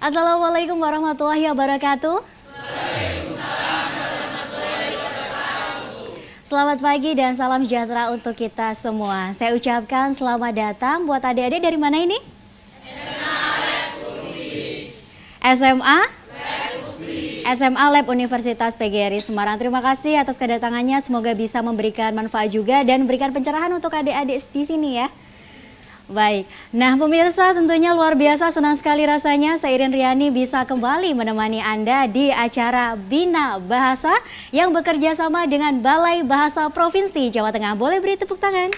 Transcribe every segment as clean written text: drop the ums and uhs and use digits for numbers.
Assalamualaikum warahmatullahi wabarakatuh. Selamat pagi dan salam sejahtera untuk kita semua. Saya ucapkan selamat datang buat adik-adik dari mana ini? SMA Lab Universitas PGRI Semarang. Terima kasih atas kedatangannya. Semoga bisa memberikan manfaat juga dan memberikan pencerahan untuk adik-adik di sini ya. Baik, nah pemirsa tentunya luar biasa senang sekali rasanya saya Irin Riani bisa kembali menemani Anda di acara Bina Bahasa yang bekerja sama dengan Balai Bahasa Provinsi Jawa Tengah. Boleh beri tepuk tangan?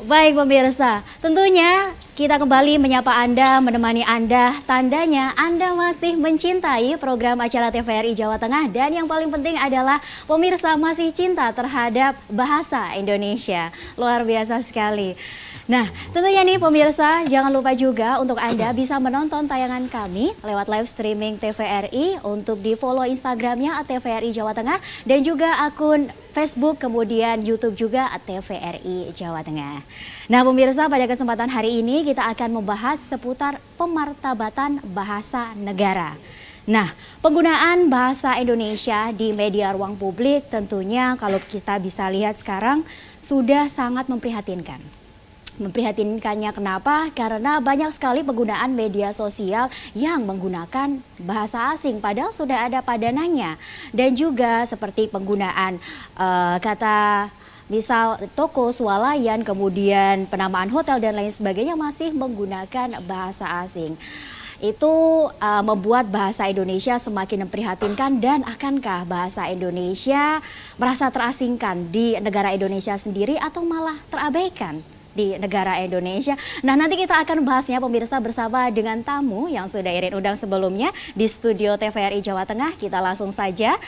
Baik pemirsa, tentunya kita kembali menyapa Anda, menemani Anda, tandanya Anda masih mencintai program acara TVRI Jawa Tengah dan yang paling penting adalah pemirsa masih cinta terhadap bahasa Indonesia. Luar biasa sekali. Nah, tentunya nih pemirsa, jangan lupa juga untuk Anda bisa menonton tayangan kami lewat live streaming TVRI untuk di follow Instagramnya @TVRI Jawa Tengah dan juga akun Facebook kemudian YouTube juga @TVRI Jawa Tengah. Nah pemirsa, pada kesempatan hari ini kita akan membahas seputar pemartabatan bahasa negara. Nah, penggunaan bahasa Indonesia di media ruang publik tentunya kalau kita bisa lihat sekarang sudah sangat memprihatinkan. Memprihatinkannya kenapa? Karena banyak sekali penggunaan media sosial yang menggunakan bahasa asing padahal sudah ada padanannya. Dan juga seperti penggunaan kata misal toko, swalayan, kemudian penamaan hotel dan lain sebagainya masih menggunakan bahasa asing. Itu membuat bahasa Indonesia semakin memprihatinkan dan akankah bahasa Indonesia merasa terasingkan di negara Indonesia sendiri atau malah terabaikan di negara Indonesia. Nah nanti kita akan bahasnya pemirsa bersama dengan tamu yang sudah Irin undang sebelumnya di studio TVRI Jawa Tengah. Kita langsung saja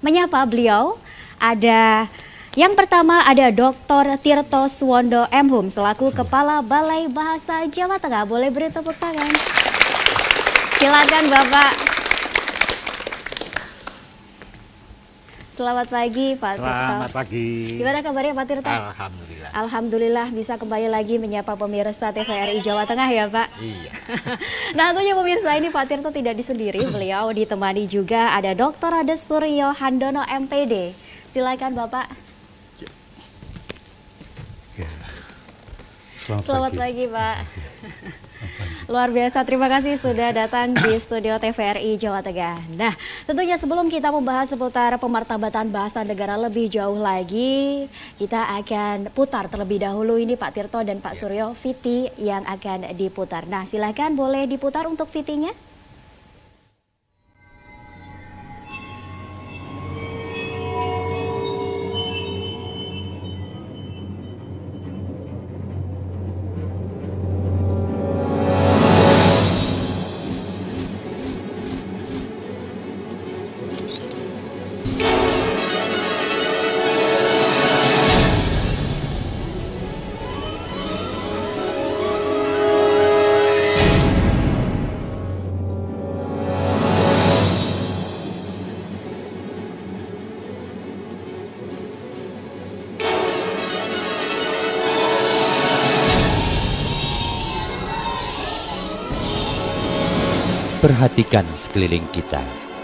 menyapa beliau. Ada yang pertama ada Dr. Tirto Suwondo M.Hum selaku Kepala Balai Bahasa Jawa Tengah. Boleh beri tepuk tangan. Silakan Bapak. Selamat pagi Pak Tirto. Selamat pagi. Gimana kabarnya Pak Tirto? Alhamdulillah. Alhamdulillah bisa kembali lagi menyapa pemirsa TVRI Jawa Tengah ya Pak. Iya. Nah tentunya pemirsa ini Pak Tirto tidak disendiri, beliau ditemani juga ada Dr. Ades Suryo Handono MPD. Silakan Bapak. Ya. Selamat pagi Pak. Luar biasa, terima kasih sudah datang di studio TVRI Jawa Tengah. Nah, tentunya sebelum kita membahas seputar pemartabatan bahasa negara lebih jauh lagi, kita akan putar terlebih dahulu ini Pak Tirto dan Pak Suryo, VT yang akan diputar. Nah, silakan boleh diputar untuk VT-nya. Perhatikan sekeliling kita.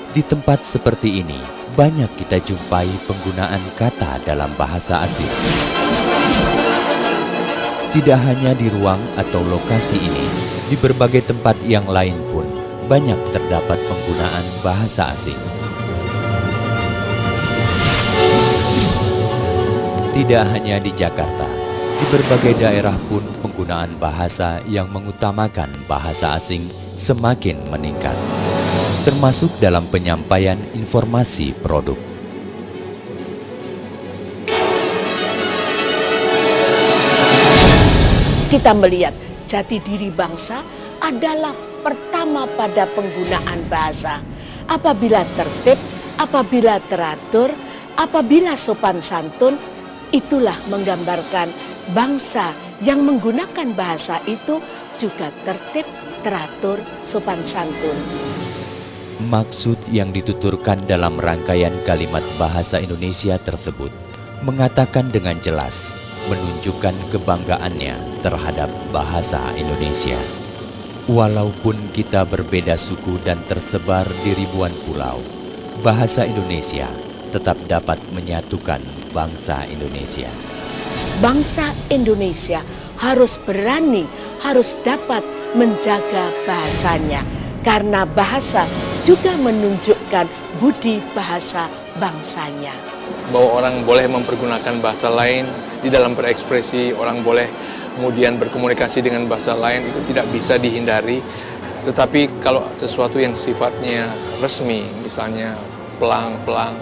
Di tempat seperti ini, banyak kita jumpai penggunaan kata dalam bahasa asing. Tidak hanya di ruang atau lokasi ini, di berbagai tempat yang lain pun banyak terdapat penggunaan bahasa asing. Tidak hanya di Jakarta, di berbagai daerah pun penggunaan bahasa yang mengutamakan bahasa asing semakin meningkat, termasuk dalam penyampaian informasi produk. Kita melihat jati diri bangsa adalah pertama pada penggunaan bahasa. Apabila tertib, apabila teratur, apabila sopan santun, itulah menggambarkan bangsa yang menggunakan bahasa itu juga tertib, teratur, sopan santun. Maksud yang dituturkan dalam rangkaian kalimat bahasa Indonesia tersebut mengatakan dengan jelas menunjukkan kebanggaannya terhadap bahasa Indonesia. Walaupun kita berbeda suku dan tersebar di ribuan pulau, bahasa Indonesia tetap dapat menyatukan bangsa Indonesia. Bangsa Indonesia harus berani, harus dapat menjaga bahasanya. Karena bahasa juga menunjukkan budi bahasa bangsanya. Bahwa orang boleh mempergunakan bahasa lain di dalam berekspresi, orang boleh kemudian berkomunikasi dengan bahasa lain, itu tidak bisa dihindari. Tetapi kalau sesuatu yang sifatnya resmi, misalnya pelang-pelang,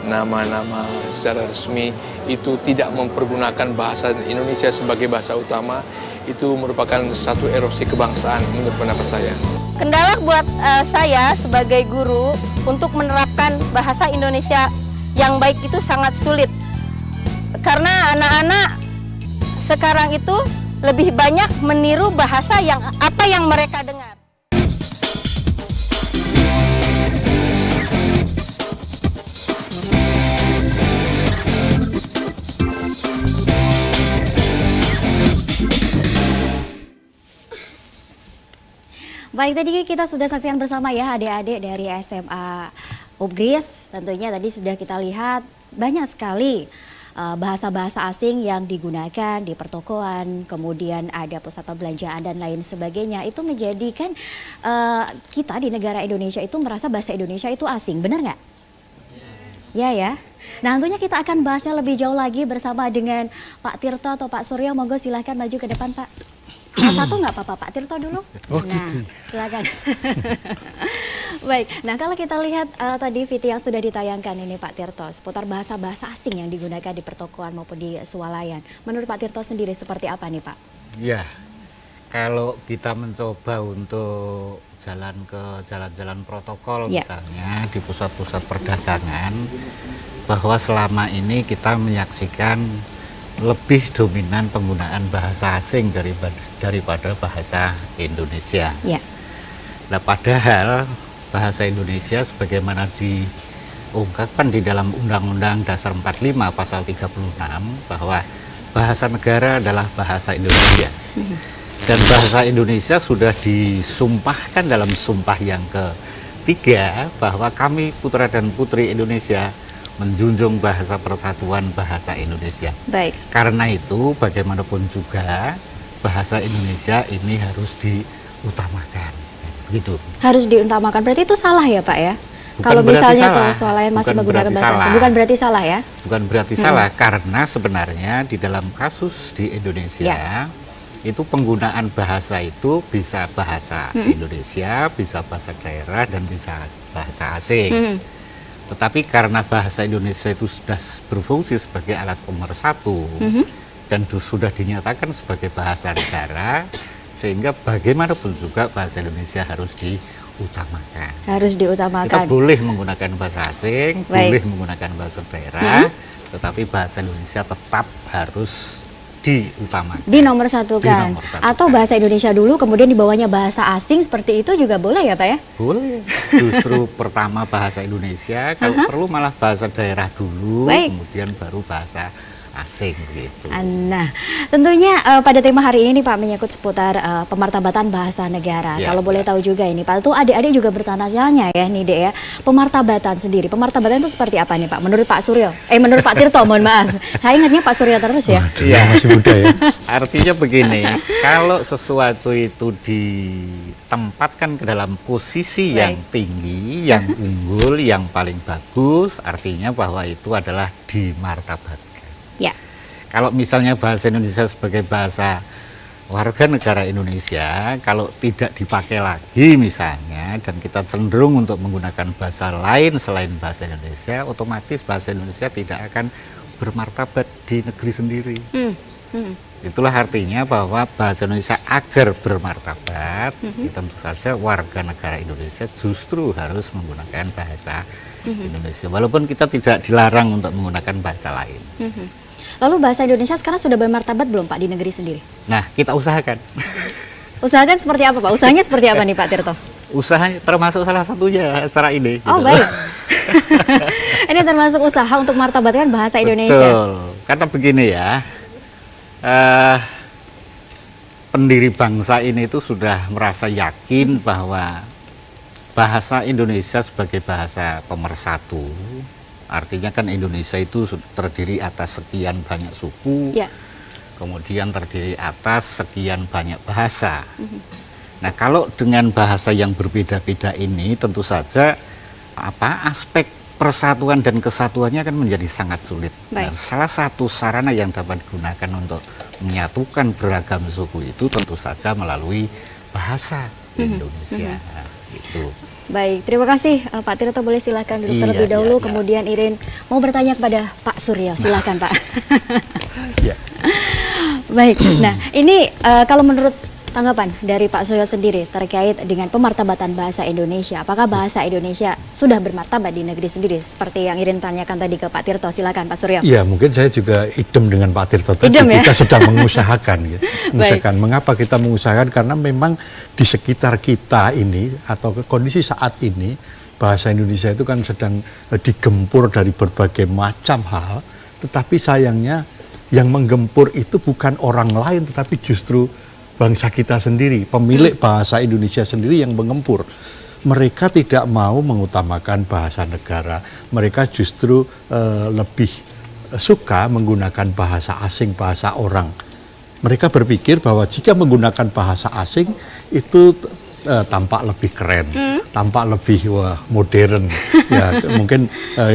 nama-nama secara resmi, itu tidak mempergunakan bahasa Indonesia sebagai bahasa utama, itu merupakan satu erosi kebangsaan menurut pendapat saya. Kendala buat saya sebagai guru untuk menerapkan bahasa Indonesia yang baik itu sangat sulit. Karena anak-anak sekarang itu lebih banyak meniru bahasa yang apa yang mereka dengar. Baik, tadi kita sudah saksikan bersama ya adik-adik dari SMA Upgris. Tentunya tadi sudah kita lihat banyak sekali bahasa-bahasa asing yang digunakan di pertokoan, kemudian ada pusat perbelanjaan dan lain sebagainya. Itu menjadikan kita di negara Indonesia itu merasa bahasa Indonesia itu asing, benar nggak? Ya. Nah, tentunya kita akan bahasnya lebih jauh lagi bersama dengan Pak Tirto atau Pak Suryo. Monggo silahkan maju ke depan, Pak. Satu nggak apa-apa, Pak Tirto dulu. Oh, nah, gitu. silakan. Baik, nah kalau kita lihat tadi video yang sudah ditayangkan ini Pak Tirto seputar bahasa-bahasa asing yang digunakan di pertokoan maupun di swalayan. Menurut Pak Tirto sendiri seperti apa nih Pak? Ya, kalau kita mencoba untuk jalan ke jalan-jalan protokol misalnya di pusat-pusat perdagangan, bahwa selama ini kita menyaksikan lebih dominan penggunaan bahasa asing daripada bahasa Indonesia. Ya. Nah, padahal bahasa Indonesia sebagaimana diungkapkan di dalam Undang-Undang Dasar 45 pasal 36 bahwa bahasa negara adalah bahasa Indonesia. Dan bahasa Indonesia sudah disumpahkan dalam sumpah yang ketiga bahwa kami putra dan putri Indonesia menjunjung bahasa persatuan bahasa Indonesia. Baik. Karena itu bagaimanapun juga bahasa Indonesia ini harus diutamakan. Begitu. Harus diutamakan. Berarti itu salah ya Pak ya? Bukan kalau misalnya salah. swalayan masih Bukan menggunakan berarti bahasa salah. asing, bukan berarti salah ya? Bukan berarti salah, karena sebenarnya di dalam kasus di Indonesia itu penggunaan bahasa itu bisa bahasa Indonesia, bisa bahasa daerah, dan bisa bahasa asing. Tetapi karena bahasa Indonesia itu sudah berfungsi sebagai alat pemersatu dan sudah dinyatakan sebagai bahasa negara, sehingga bagaimanapun juga bahasa Indonesia harus diutamakan. Harus diutamakan. Kita boleh menggunakan bahasa asing, boleh menggunakan bahasa daerah, tetapi bahasa Indonesia tetap harus diutamakan. Dinomorsatukan. Atau bahasa Indonesia dulu, kemudian di bawahnya bahasa asing, seperti itu juga boleh ya Pak ya? Boleh. Justru pertama bahasa Indonesia, kalau perlu malah bahasa daerah dulu, kemudian baru bahasa asing gitu. Nah, tentunya pada tema hari ini nih Pak menyangkut seputar pemartabatan bahasa negara. Kalau boleh tahu juga ini Pak, tuh adik-adik juga bertanya-tanya ya nih Dek ya, pemartabatan sendiri. Pemartabatan itu seperti apa nih Pak? Menurut Pak Suryo? Menurut Pak Tirto, mohon maaf. Saya ingatnya Pak Suryo terus ya. Iya, masih muda ya. Artinya begini, kalau sesuatu itu ditempatkan ke dalam posisi yang tinggi, yang unggul, yang paling bagus, artinya bahwa itu adalah dimartabatkan. Ya. Kalau misalnya bahasa Indonesia sebagai bahasa warga negara Indonesia, kalau tidak dipakai lagi misalnya, dan kita cenderung untuk menggunakan bahasa lain selain bahasa Indonesia, otomatis bahasa Indonesia tidak akan bermartabat di negeri sendiri. Itulah artinya bahwa bahasa Indonesia agar bermartabat, tentu saja warga negara Indonesia justru harus menggunakan bahasa Indonesia, walaupun kita tidak dilarang untuk menggunakan bahasa lain. Lalu bahasa Indonesia sekarang sudah bermartabat belum Pak di negeri sendiri? Nah, kita usahakan. Usahakan seperti apa Pak? Usahanya seperti apa nih Pak Tirto? Usahanya termasuk salah satunya acara ini. Oh gitu. Baik. Ini termasuk usaha untuk martabatkan bahasa Indonesia. Betul. Karena begini ya, pendiri bangsa ini itu sudah merasa yakin bahwa bahasa Indonesia sebagai bahasa pemersatu, artinya kan Indonesia itu terdiri atas sekian banyak suku, kemudian terdiri atas sekian banyak bahasa. Nah, kalau dengan bahasa yang berbeda-beda ini tentu saja aspek persatuan dan kesatuannya akan menjadi sangat sulit. Nah, salah satu sarana yang dapat digunakan untuk menyatukan beragam suku itu tentu saja melalui bahasa Indonesia. Itu. Baik, terima kasih Pak Tirto, boleh silakan duduk terlebih dahulu. Kemudian Irin mau bertanya kepada Pak Suryo, silakan Pak. Baik, nah ini kalau menurut tanggapan dari Pak Suryo sendiri terkait dengan pemartabatan bahasa Indonesia, apakah bahasa Indonesia sudah bermartabat di negeri sendiri? Seperti yang Irin tanyakan tadi ke Pak Tirto, silakan Pak Suryo. Iya, mungkin saya juga idem dengan Pak Tirto tadi. Kita sedang mengusahakan, gitu. Mengapa kita mengusahakan? Karena memang di sekitar kita ini atau kondisi saat ini bahasa Indonesia itu kan sedang digempur dari berbagai macam hal, tetapi sayangnya yang menggempur itu bukan orang lain, tetapi justru bangsa kita sendiri, pemilik bahasa Indonesia sendiri yang mengempur. Mereka tidak mau mengutamakan bahasa negara, mereka justru lebih suka menggunakan bahasa asing, bahasa orang. Mereka berpikir bahwa jika menggunakan bahasa asing itu tampak lebih keren, tampak lebih modern, ya mungkin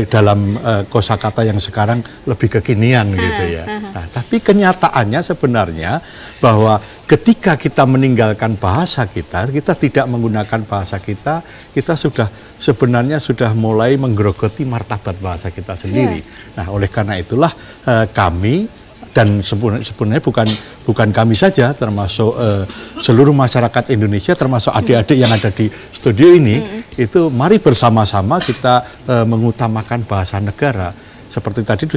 dalam kosakata yang sekarang lebih kekinian gitu ya. Nah, tapi kenyataannya sebenarnya bahwa ketika kita meninggalkan bahasa kita tidak menggunakan bahasa kita sebenarnya sudah mulai menggerogoti martabat bahasa kita sendiri. Nah, oleh karena itulah kami dan sebenarnya bukan kami saja, termasuk seluruh masyarakat Indonesia, termasuk adik-adik yang ada di studio ini, itu mari bersama-sama kita mengutamakan bahasa negara. Seperti tadi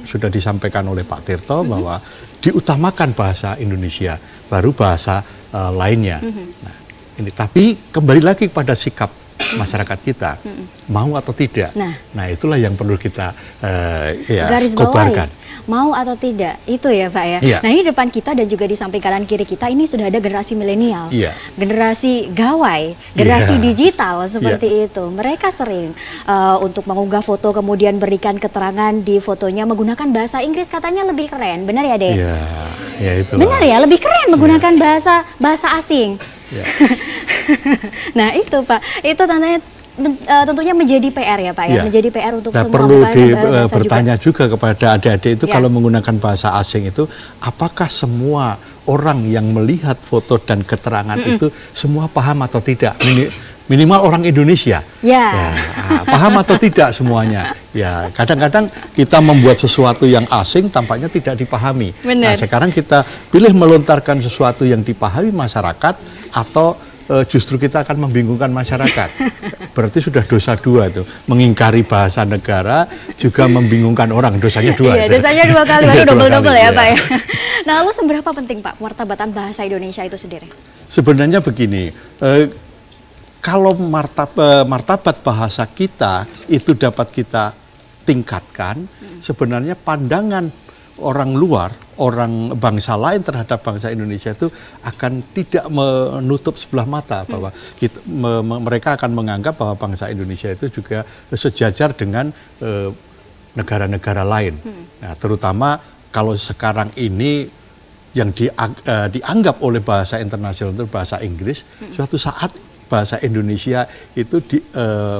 sudah disampaikan oleh Pak Tirto bahwa diutamakan bahasa Indonesia, baru bahasa lainnya. Nah, ini tapi kembali lagi pada sikap masyarakat kita, mau atau tidak. Nah, itulah yang perlu kita garis kobarkan. Mau atau tidak, itu ya Pak ya. Nah, ini depan kita dan juga di samping kanan kiri kita ini sudah ada generasi milenial, generasi gawai, generasi digital seperti itu. Mereka sering untuk mengunggah foto kemudian berikan keterangan di fotonya menggunakan bahasa Inggris, katanya lebih keren, benar ya Dek? Iya, itulah. Benar ya, lebih keren menggunakan bahasa asing. Nah itu Pak, itu tentunya menjadi PR ya Pak ya, menjadi PR untuk semua. Perlu bertanya juga kepada adik-adik itu kalau menggunakan bahasa asing itu, apakah semua orang yang melihat foto dan keterangan itu semua paham atau tidak? Minimal orang Indonesia, paham atau tidak semuanya? Ya, kadang-kadang kita membuat sesuatu yang asing tampaknya tidak dipahami. Nah, sekarang kita pilih melontarkan sesuatu yang dipahami masyarakat atau justru kita akan membingungkan masyarakat. Berarti sudah dosa dua itu, mengingkari bahasa negara juga membingungkan orang, dosanya dua. Iya, dosanya dua kali, baru double-double ya Pak ya. Nah, lalu seberapa penting Pak martabatan bahasa Indonesia itu sendiri? Sebenarnya begini, kalau martabat bahasa kita itu dapat kita tingkatkan, sebenarnya pandangan orang luar, orang bangsa lain terhadap bangsa Indonesia itu akan tidak menutup sebelah mata bahwa mereka akan menganggap bahwa bangsa Indonesia itu juga sejajar dengan negara-negara lain. Nah, terutama kalau sekarang ini yang dianggap oleh bahasa internasional itu bahasa Inggris, suatu saat bahasa Indonesia itu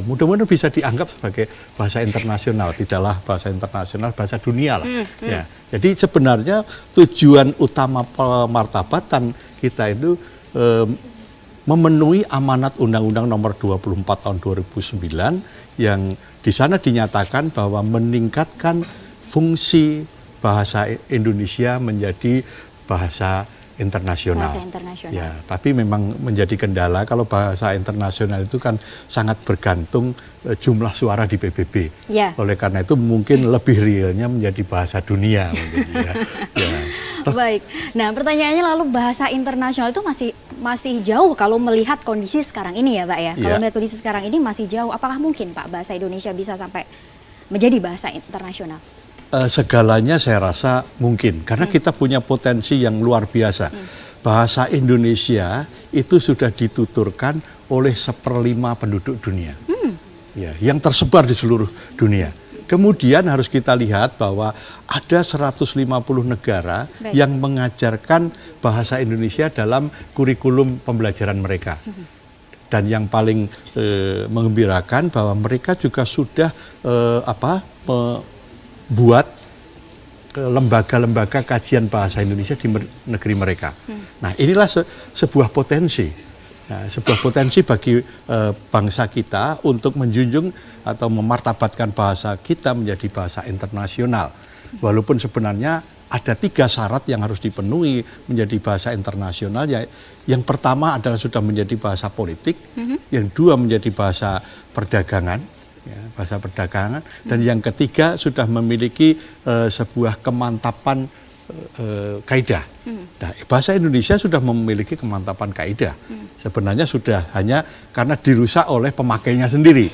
mudah-mudahan bisa dianggap sebagai bahasa internasional, tidaklah bahasa internasional, bahasa dunia lah. Ya, jadi sebenarnya tujuan utama pemartabatan kita itu memenuhi amanat Undang-Undang Nomor 24 Tahun 2009 yang di sana dinyatakan bahwa meningkatkan fungsi bahasa Indonesia menjadi bahasa internasional. Ya, tapi memang menjadi kendala kalau bahasa internasional itu kan sangat bergantung jumlah suara di PBB. Oleh karena itu mungkin lebih realnya menjadi bahasa dunia. Baik. Nah, pertanyaannya lalu bahasa internasional itu masih jauh kalau melihat kondisi sekarang ini ya, Pak ya. Kalau melihat kondisi sekarang ini masih jauh. Apakah mungkin Pak bahasa Indonesia bisa sampai menjadi bahasa internasional? segalanya saya rasa mungkin, karena kita punya potensi yang luar biasa. Bahasa Indonesia itu sudah dituturkan oleh 1/5 penduduk dunia, ya, yang tersebar di seluruh dunia. Kemudian harus kita lihat bahwa ada 150 negara yang mengajarkan bahasa Indonesia dalam kurikulum pembelajaran mereka. Dan yang paling menggembirakan bahwa mereka juga sudah buat lembaga-lembaga kajian bahasa Indonesia di negeri mereka. Nah, inilah sebuah potensi. Nah, sebuah potensi bagi bangsa kita untuk menjunjung atau memartabatkan bahasa kita menjadi bahasa internasional. Walaupun sebenarnya ada 3 syarat yang harus dipenuhi menjadi bahasa internasional. Yang pertama adalah sudah menjadi bahasa politik, yang 2 menjadi bahasa perdagangan, ya, bahasa perdagangan, dan yang ketiga sudah memiliki sebuah kemantapan kaidah. Nah, bahasa Indonesia sudah memiliki kemantapan kaidah. Sebenarnya sudah hanya karena dirusak oleh pemakainya sendiri.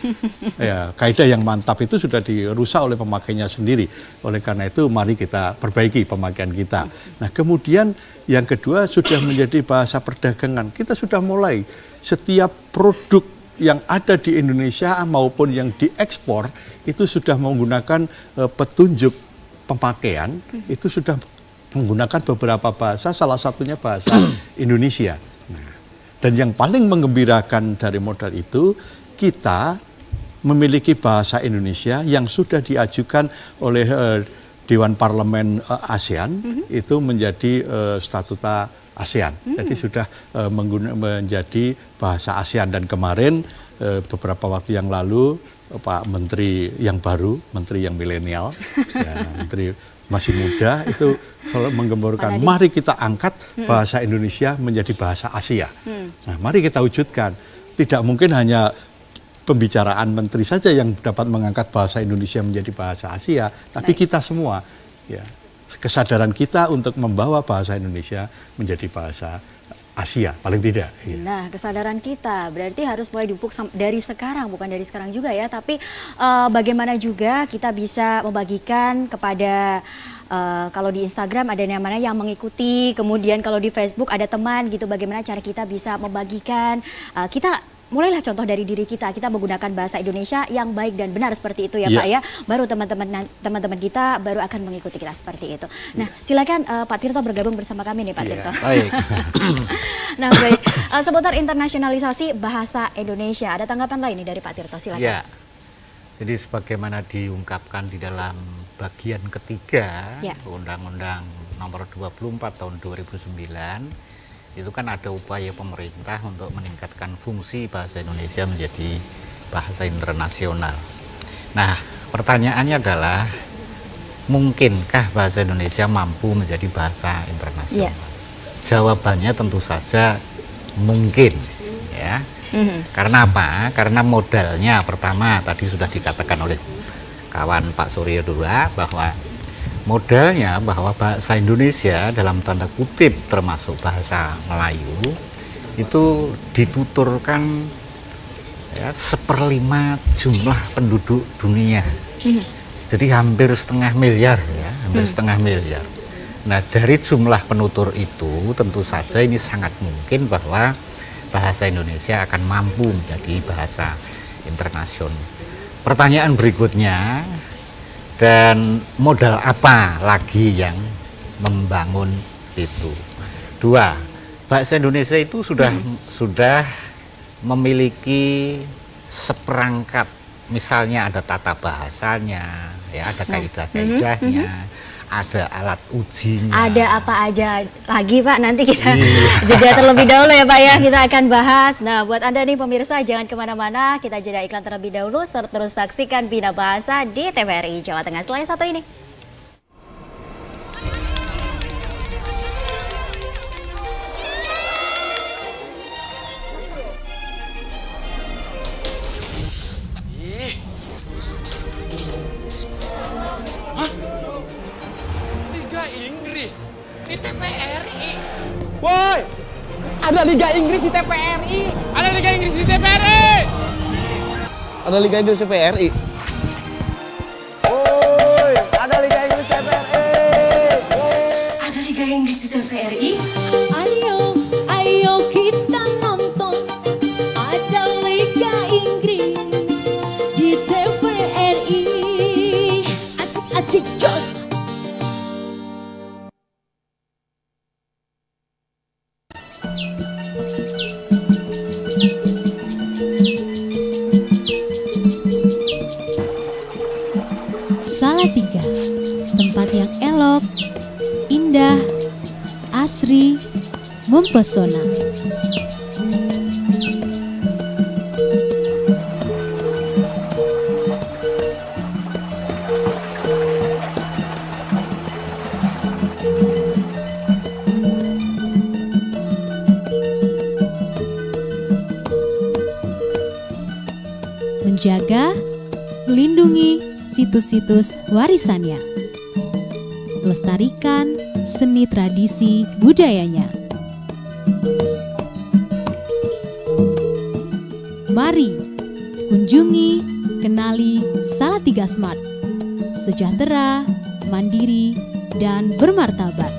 Ya, kaidah yang mantap itu sudah dirusak oleh pemakainya sendiri. Oleh karena itu mari kita perbaiki pemakaian kita. Nah, kemudian yang kedua sudah menjadi bahasa perdagangan. Kita sudah mulai setiap produk yang ada di Indonesia maupun yang diekspor itu sudah menggunakan petunjuk pemakaian, itu sudah menggunakan beberapa bahasa, salah satunya bahasa Indonesia. Nah, dan yang paling menggembirakan dari modal itu, kita memiliki bahasa Indonesia yang sudah diajukan oleh Dewan Parlemen ASEAN, itu menjadi statuta ASEAN. Jadi sudah menjadi bahasa ASEAN. Dan kemarin beberapa waktu yang lalu Pak Menteri yang baru, Menteri yang milenial, ya, Menteri masih muda, itu selalu menggemborkan, mari kita angkat bahasa Indonesia menjadi bahasa Asia. Nah, mari kita wujudkan. Tidak mungkin hanya pembicaraan menteri saja yang dapat mengangkat bahasa Indonesia menjadi bahasa Asia, tapi kita semua, ya, kesadaran kita untuk membawa bahasa Indonesia menjadi bahasa Asia, paling tidak. Ya. Nah, kesadaran kita berarti harus mulai dipupuk dari sekarang, bukan dari sekarang juga ya, tapi bagaimana juga kita bisa membagikan kepada, kalau di Instagram ada namanya yang mengikuti, kemudian kalau di Facebook ada teman gitu, bagaimana cara kita bisa membagikan, kita mulailah contoh dari diri kita menggunakan bahasa Indonesia yang baik dan benar seperti itu ya Pak ya. Baru teman-teman kita baru akan mengikuti kita seperti itu. Nah, silakan Pak Tirto bergabung bersama kami nih Pak Tirto. Baik. Nah, baik. Seputar internasionalisasi bahasa Indonesia, ada tanggapan lain nih dari Pak Tirto, silakan. Ya. Jadi sebagaimana diungkapkan di dalam bagian ketiga Undang-Undang Nomor 24 Tahun 2009, itu kan ada upaya pemerintah untuk meningkatkan fungsi bahasa Indonesia menjadi bahasa internasional. Nah, pertanyaannya adalah, mungkinkah bahasa Indonesia mampu menjadi bahasa internasional? Jawabannya tentu saja mungkin, ya. Karena apa? Karena modalnya pertama tadi sudah dikatakan oleh kawan Pak Suryo Dura bahwa modalnya bahwa bahasa Indonesia dalam tanda kutip termasuk bahasa Melayu itu dituturkan ya 1/5 jumlah penduduk dunia. Jadi hampir 1,5 miliar ya, hampir 1,5 miliar. Nah, dari jumlah penutur itu tentu saja ini sangat mungkin bahwa bahasa Indonesia akan mampu menjadi bahasa internasional. Pertanyaan berikutnya, dan modal apa lagi yang membangun itu? 2, bahasa Indonesia itu sudah memiliki seperangkat, misalnya ada tata bahasanya, ya ada kaidah-kaidahnya, ada alat ujinya. Ada apa aja lagi Pak, nanti kita jeda terlebih dahulu ya Pak ya, kita akan bahas. Nah, buat Anda nih pemirsa jangan kemana-mana, kita jeda iklan terlebih dahulu, terus saksikan Bina Bahasa di TVRI Jawa Tengah setelah yang satu ini. Woi, ada Liga Inggris di TVRI. Ada Liga Inggris di TVRI. Ada Liga Inggris di TVRI. Woi, ada Liga Inggris TVRI. Ayo, ayo kita nonton, ada Liga Inggris di TVRI. Asik-asik jos. Salatiga, tempat yang elok, indah, asri, mempesona. Menjaga, melindungi situs-situs warisannya, melestarikan seni tradisi budayanya. Mari kunjungi, kenali Salatiga Smart, sejahtera, mandiri, dan bermartabat.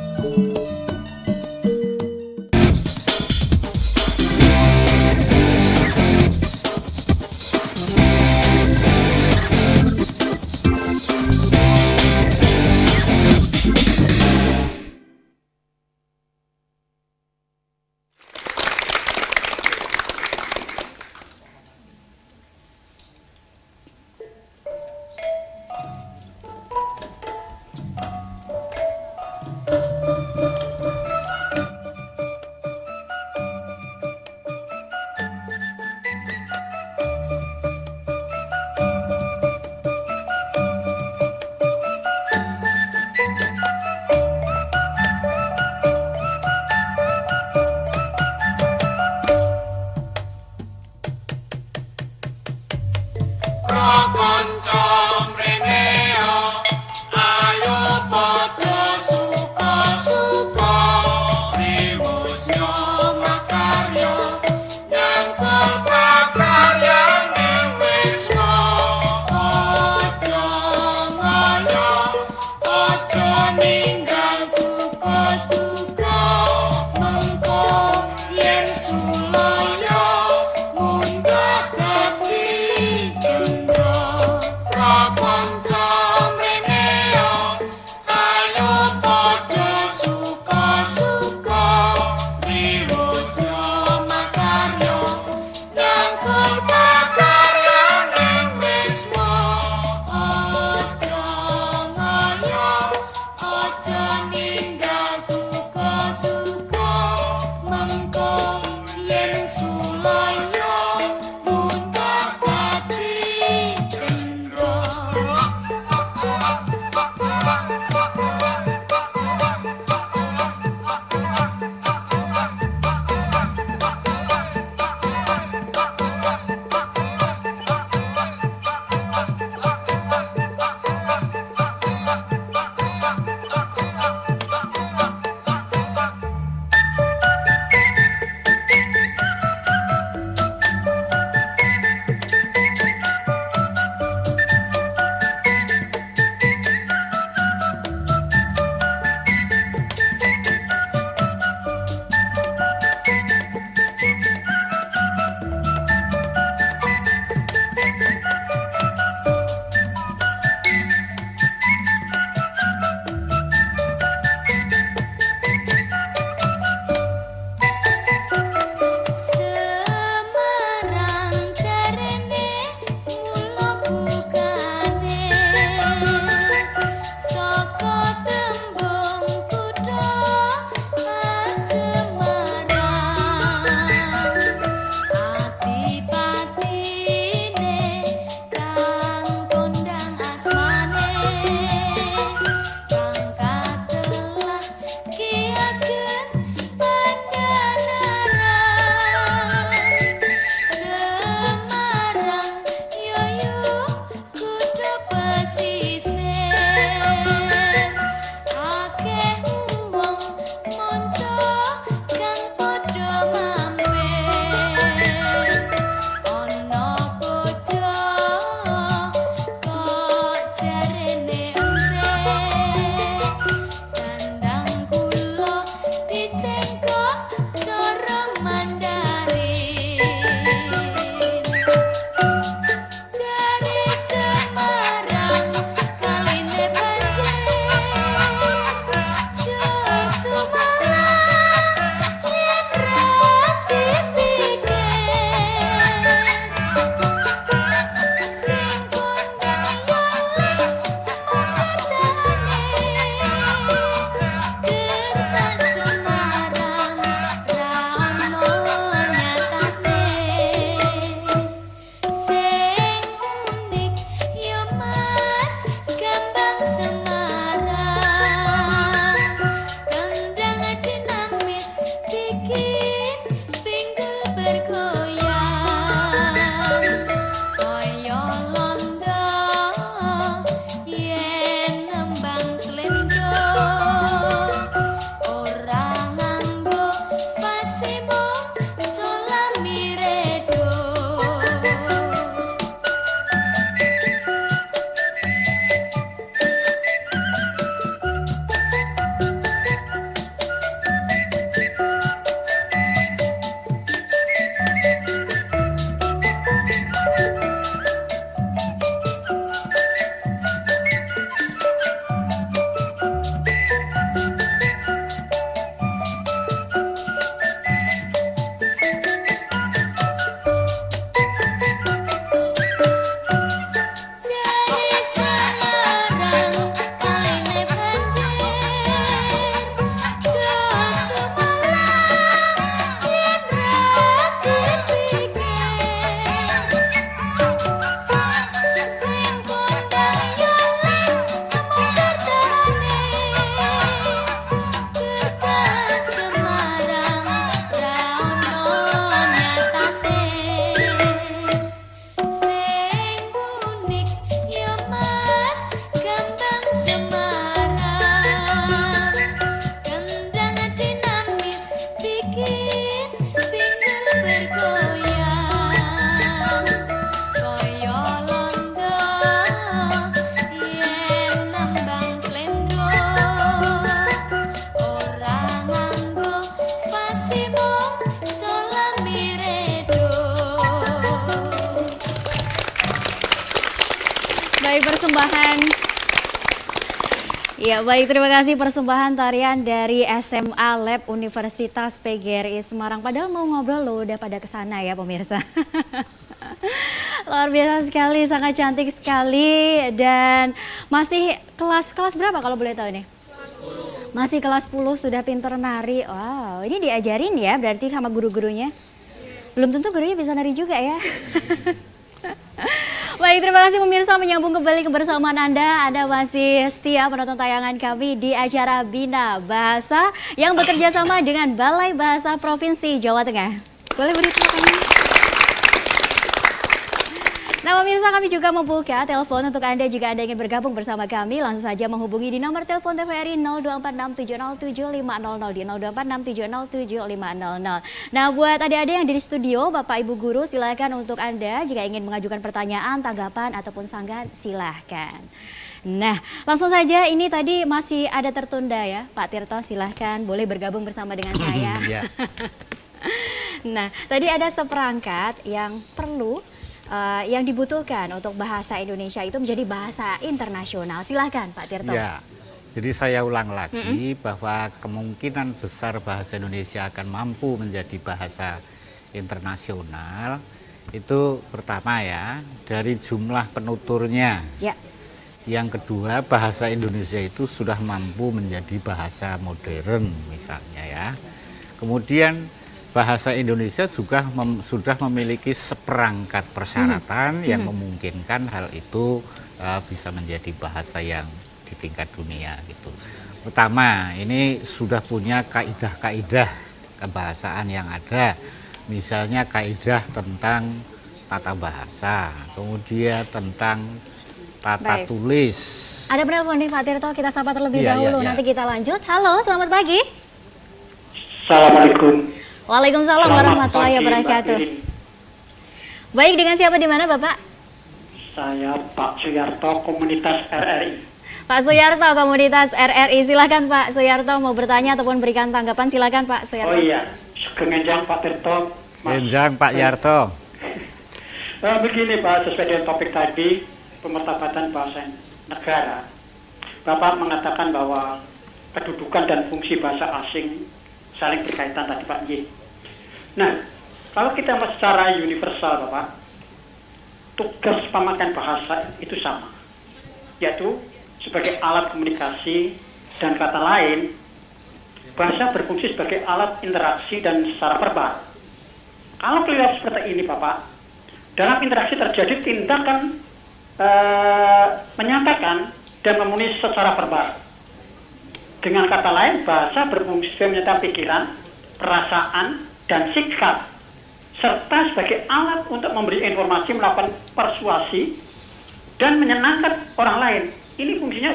Baik, persembahan. Ya, baik, terima kasih persembahan tarian dari SMA Lab Universitas PGRI Semarang. Padahal mau ngobrol lo udah pada kesana ya pemirsa. Luar biasa sekali, sangat cantik sekali. Dan masih kelas berapa kalau boleh tahu nih? Masih kelas 10 sudah pinter nari. Wow, ini diajarin ya berarti sama guru-gurunya? Belum tentu gurunya bisa nari juga ya. Baik, terima kasih pemirsa, menyambung kembali kebersamaan Anda. Anda masih setia menonton tayangan kami di acara Bina Bahasa yang bekerja sama dengan Balai Bahasa Provinsi Jawa Tengah. Boleh beri tepuk tangan? Nah pemirsa, kami juga membuka telepon untuk Anda jika Anda ingin bergabung bersama kami. Langsung saja menghubungi di nomor telepon TVRI 02467075000 di 02467075000. Nah buat adik-adik yang di studio, Bapak Ibu Guru, silakan untuk Anda jika ingin mengajukan pertanyaan, tanggapan ataupun sanggahan silahkan. Nah langsung saja, ini tadi masih ada tertunda ya Pak Tirto, silahkan boleh bergabung bersama dengan saya. Nah tadi ada seperangkat yang perlu yang dibutuhkan untuk bahasa Indonesia itu menjadi bahasa internasional. Silahkan Pak Tirto. Ya, jadi saya ulang lagi bahwa kemungkinan besar bahasa Indonesia akan mampu menjadi bahasa internasional itu pertama ya dari jumlah penuturnya. Ya. Yang kedua, bahasa Indonesia itu sudah mampu menjadi bahasa modern misalnya ya. Kemudian bahasa Indonesia juga sudah memiliki seperangkat persyaratan yang memungkinkan hal itu bisa menjadi bahasa yang di tingkat dunia gitu. Pertama, ini sudah punya kaidah-kaidah kebahasaan yang ada, misalnya kaidah tentang tata bahasa, kemudian tentang tata tulis. Ada penelpon nih Pak Tirto, kita sapa terlebih dahulu, nanti kita lanjut. Halo, selamat pagi. Assalamualaikum. Waalaikumsalam warahmatullahi wabarakatuh. Baik, dengan siapa di mana Bapak? Saya Pak Suyarto, komunitas RRI. Pak Suyarto, komunitas RRI. Silakan Pak Suyarto mau bertanya ataupun berikan tanggapan. Silakan Pak Suyarto. Oh iya, Genjang Pak Tirto. Genjang Pak Yarto. Begini Pak, sesuai dengan topik tadi, pemartabatan bahasa negara. Bapak mengatakan bahwa kedudukan dan fungsi bahasa asing saling berkaitan tadi Pak Y. Nah, kalau kita secara universal Bapak, tugas pemakaian bahasa itu sama, yaitu sebagai alat komunikasi, dan kata lain, bahasa berfungsi sebagai alat interaksi dan secara verbal. Kalau kelihatan seperti ini Bapak, dalam interaksi terjadi tindakan menyampaikan dan memenuhi secara verbal. Dengan kata lain, bahasa berfungsi sebagai menyatakan pikiran, perasaan, dan sikap, serta sebagai alat untuk memberi informasi, melakukan persuasi, dan menyenangkan orang lain. Ini fungsinya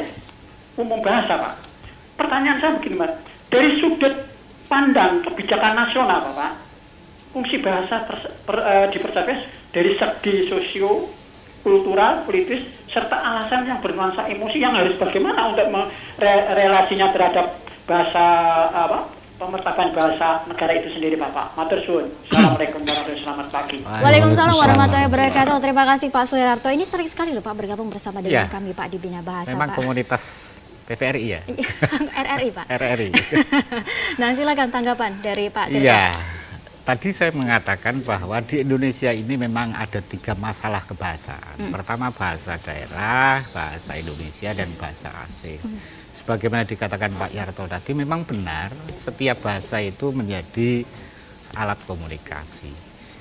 umum bahasa, Pak. Pertanyaan saya begini, Mas. Dari sudut pandang kebijakan nasional, Bapak, fungsi bahasa dipercapai dari segi sosio, kultural, politis, serta alasan yang bernuansa emosi yang harus bagaimana untuk relasinya terhadap bahasa pemertaban bahasa negara itu sendiri, Bapak. Matur suwun. Assalamualaikum warahmatullahi wabarakatuh. Selamat pagi. Waalaikumsalam warahmatullahi wabarakatuh. Terima kasih Pak Suyarto. Ini sering sekali loh Pak bergabung bersama dengan kami Pak di Bina Bahasa. Memang Pak. Komunitas TVRI ya? RRI Pak. RRI. Nah silakan tanggapan dari Pak Tirta. Iya. Tadi saya mengatakan bahwa di Indonesia ini memang ada 3 masalah kebahasaan. Pertama bahasa daerah, bahasa Indonesia, dan bahasa asing. Sebagaimana dikatakan Pak Yarto tadi, memang benar setiap bahasa itu menjadi alat komunikasi.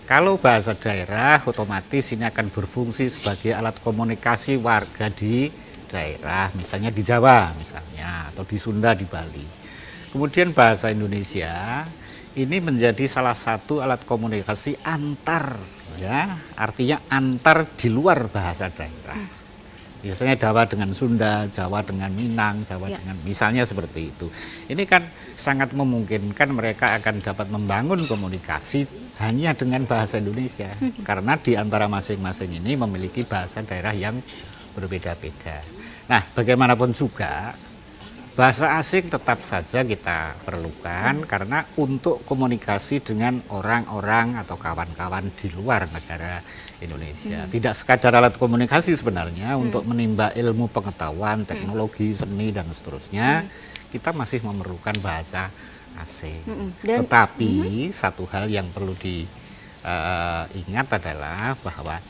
Kalau bahasa daerah, otomatis ini akan berfungsi sebagai alat komunikasi warga di daerah, misalnya di Jawa misalnya, atau di Sunda, di Bali. Kemudian bahasa Indonesia ini menjadi salah satu alat komunikasi antar, ya, artinya antar di luar bahasa daerah. Biasanya Jawa dengan Sunda, Jawa dengan Minang, Jawa dengan misalnya seperti itu. Ini kan sangat memungkinkan mereka akan dapat membangun komunikasi hanya dengan bahasa Indonesia, karena di antara masing-masing ini memiliki bahasa daerah yang berbeda-beda. Nah, bagaimanapun juga bahasa asing tetap saja kita perlukan karena untuk komunikasi dengan orang-orang atau kawan-kawan di luar negara Indonesia. Tidak sekadar alat komunikasi sebenarnya untuk menimba ilmu pengetahuan, teknologi, seni, dan seterusnya. Kita masih memerlukan bahasa asing. Tetapi satu hal yang perlu diingat adalah bahwa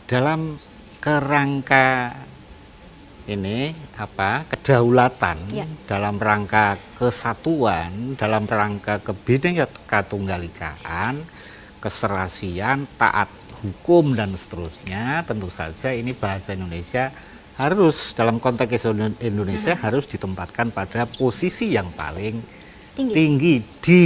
dalam kerangka ini kedaulatan, dalam rangka kesatuan, dalam rangka Bhinneka Tunggal Ika, keserasian, taat hukum, dan seterusnya, tentu saja ini bahasa Indonesia harus dalam konteks Indonesia harus ditempatkan pada posisi yang paling tinggi di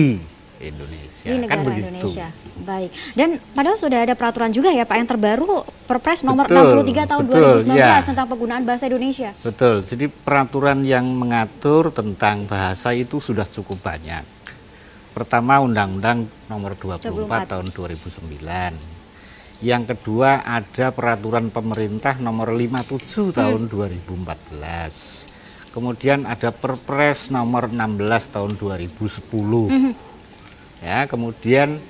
Indonesia, di negara kan begitu. Indonesia. Baik. Dan padahal sudah ada peraturan juga ya Pak yang terbaru, Perpres nomor 63 tahun 2019 tentang penggunaan bahasa Indonesia. Betul. Jadi peraturan yang mengatur tentang bahasa itu sudah cukup banyak. Pertama Undang-Undang nomor 24 tahun 2009. Yang kedua ada peraturan pemerintah nomor 57 tahun 2014. Kemudian ada Perpres nomor 16 tahun 2010. Ya, kemudian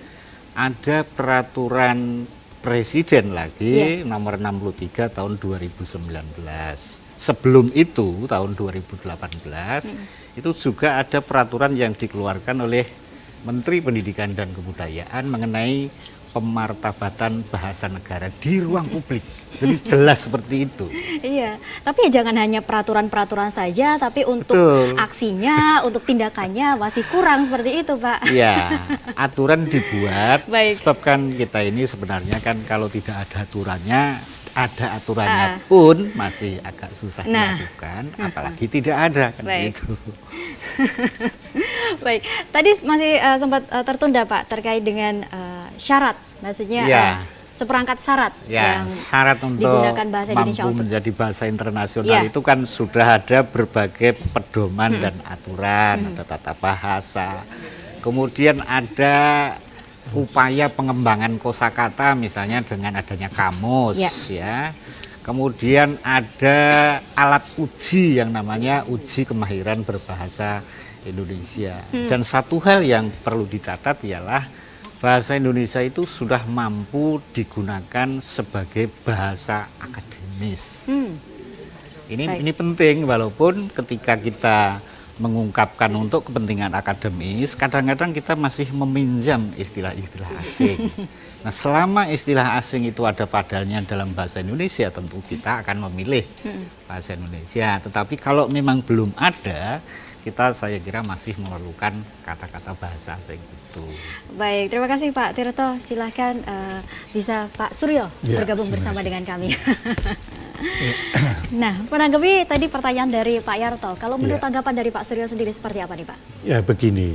ada peraturan presiden lagi nomor 63 tahun 2019. Sebelum itu tahun 2018 itu juga ada peraturan yang dikeluarkan oleh Menteri Pendidikan dan Kebudayaan mengenai pemartabatan bahasa negara di ruang publik. Jadi jelas seperti itu. Iya, tapi ya jangan hanya peraturan-peraturan saja, tapi untuk aksinya, untuk tindakannya masih kurang seperti itu, Pak. Iya, aturan dibuat, sebab kan kita ini sebenarnya kan kalau tidak ada aturannya pun masih agak susah dilakukan, apalagi tidak ada kan begitu. Baik, tadi masih sempat tertunda Pak terkait dengan syarat, maksudnya seperangkat syarat yang syarat untuk digunakan bahasa Indonesia mampu menjadi bahasa internasional itu kan sudah ada berbagai pedoman dan aturan, ada tata bahasa, kemudian ada upaya pengembangan kosakata misalnya dengan adanya kamus, Kemudian ada alat uji yang namanya uji kemahiran berbahasa Indonesia. Dan satu hal yang perlu dicatat ialah bahasa Indonesia itu sudah mampu digunakan sebagai bahasa akademis. Ini penting, walaupun ketika kita mengungkapkan untuk kepentingan akademis, kadang-kadang kita masih meminjam istilah-istilah asing. Nah, selama istilah asing itu ada padanya dalam bahasa Indonesia, tentu kita akan memilih bahasa Indonesia. Tetapi kalau memang belum ada, saya kira masih memerlukan kata-kata bahasa asing itu. Baik, terima kasih Pak Tirto. Silahkan bisa Pak Suryo bergabung bersama dengan kami. Nah, menanggapi tadi pertanyaan dari Pak Yarto, kalau menurut tanggapan dari Pak Suryo sendiri seperti apa nih Pak? Ya begini,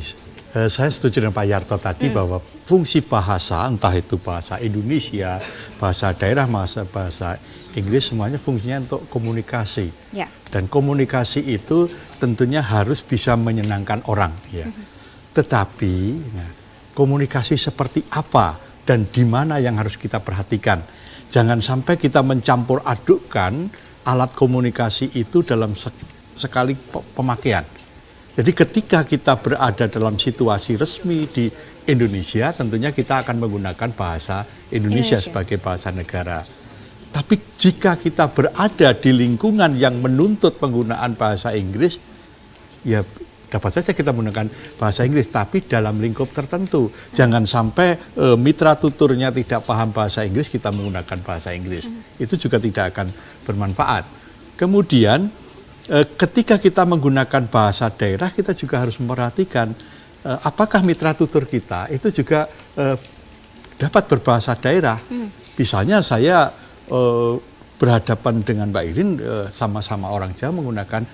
saya setuju dengan Pak Yarto tadi bahwa fungsi bahasa, entah itu bahasa Indonesia, bahasa daerah, bahasa Inggris, semuanya fungsinya untuk komunikasi. Dan komunikasi itu tentunya harus bisa menyenangkan orang. Tetapi komunikasi seperti apa dan di mana yang harus kita perhatikan? Jangan sampai kita mencampur adukkan alat komunikasi itu dalam sekali pemakaian. Jadi ketika kita berada dalam situasi resmi di Indonesia, tentunya kita akan menggunakan bahasa Indonesia sebagai bahasa negara. Tapi jika kita berada di lingkungan yang menuntut penggunaan bahasa Inggris, ya dapat saja kita menggunakan bahasa Inggris, tapi dalam lingkup tertentu. Jangan sampai mitra tuturnya tidak paham bahasa Inggris, kita menggunakan bahasa Inggris. Itu juga tidak akan bermanfaat. Kemudian ketika kita menggunakan bahasa daerah, kita juga harus memperhatikan apakah mitra tutur kita itu juga dapat berbahasa daerah. Misalnya saya berhadapan dengan Mbak Irin, sama-sama orang Jawa menggunakan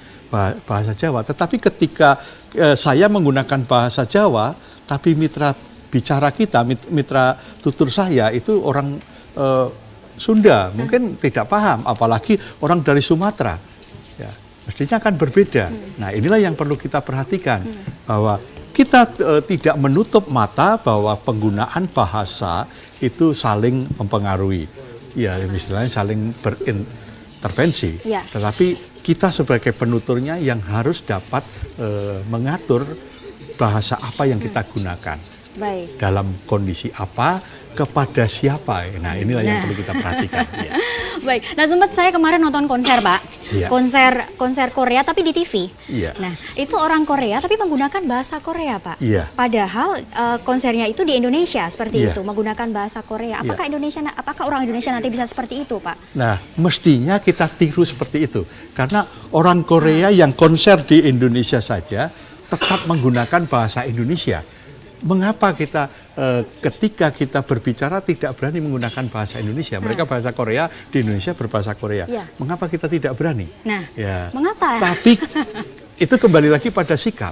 bahasa Jawa, tetapi ketika saya menggunakan bahasa Jawa, tapi mitra bicara kita, mitra tutur saya itu orang Sunda, mungkin tidak paham, apalagi orang dari Sumatera, ya, mestinya akan berbeda. Nah, inilah yang perlu kita perhatikan, bahwa kita tidak menutup mata bahwa penggunaan bahasa itu saling mempengaruhi, ya, misalnya saling berintervensi, tetapi kita sebagai penuturnya yang harus dapat mengatur bahasa apa yang kita gunakan. Dalam kondisi apa, kepada siapa. Nah, inilah yang perlu kita perhatikan. Baik, nah sempat saya kemarin nonton konser Pak, konser Korea tapi di TV. Nah, itu orang Korea tapi menggunakan bahasa Korea Pak. Padahal konsernya itu di Indonesia seperti itu, menggunakan bahasa Korea. Apakah orang Indonesia nanti bisa seperti itu Pak? Nah, mestinya kita tiru seperti itu. Karena orang Korea yang konser di Indonesia saja tetap menggunakan bahasa Indonesia. Mengapa kita ketika kita berbicara tidak berani menggunakan bahasa Indonesia? Mereka bahasa Korea, di Indonesia berbahasa Korea. Mengapa kita tidak berani? Mengapa? Tapi itu kembali lagi pada sikap.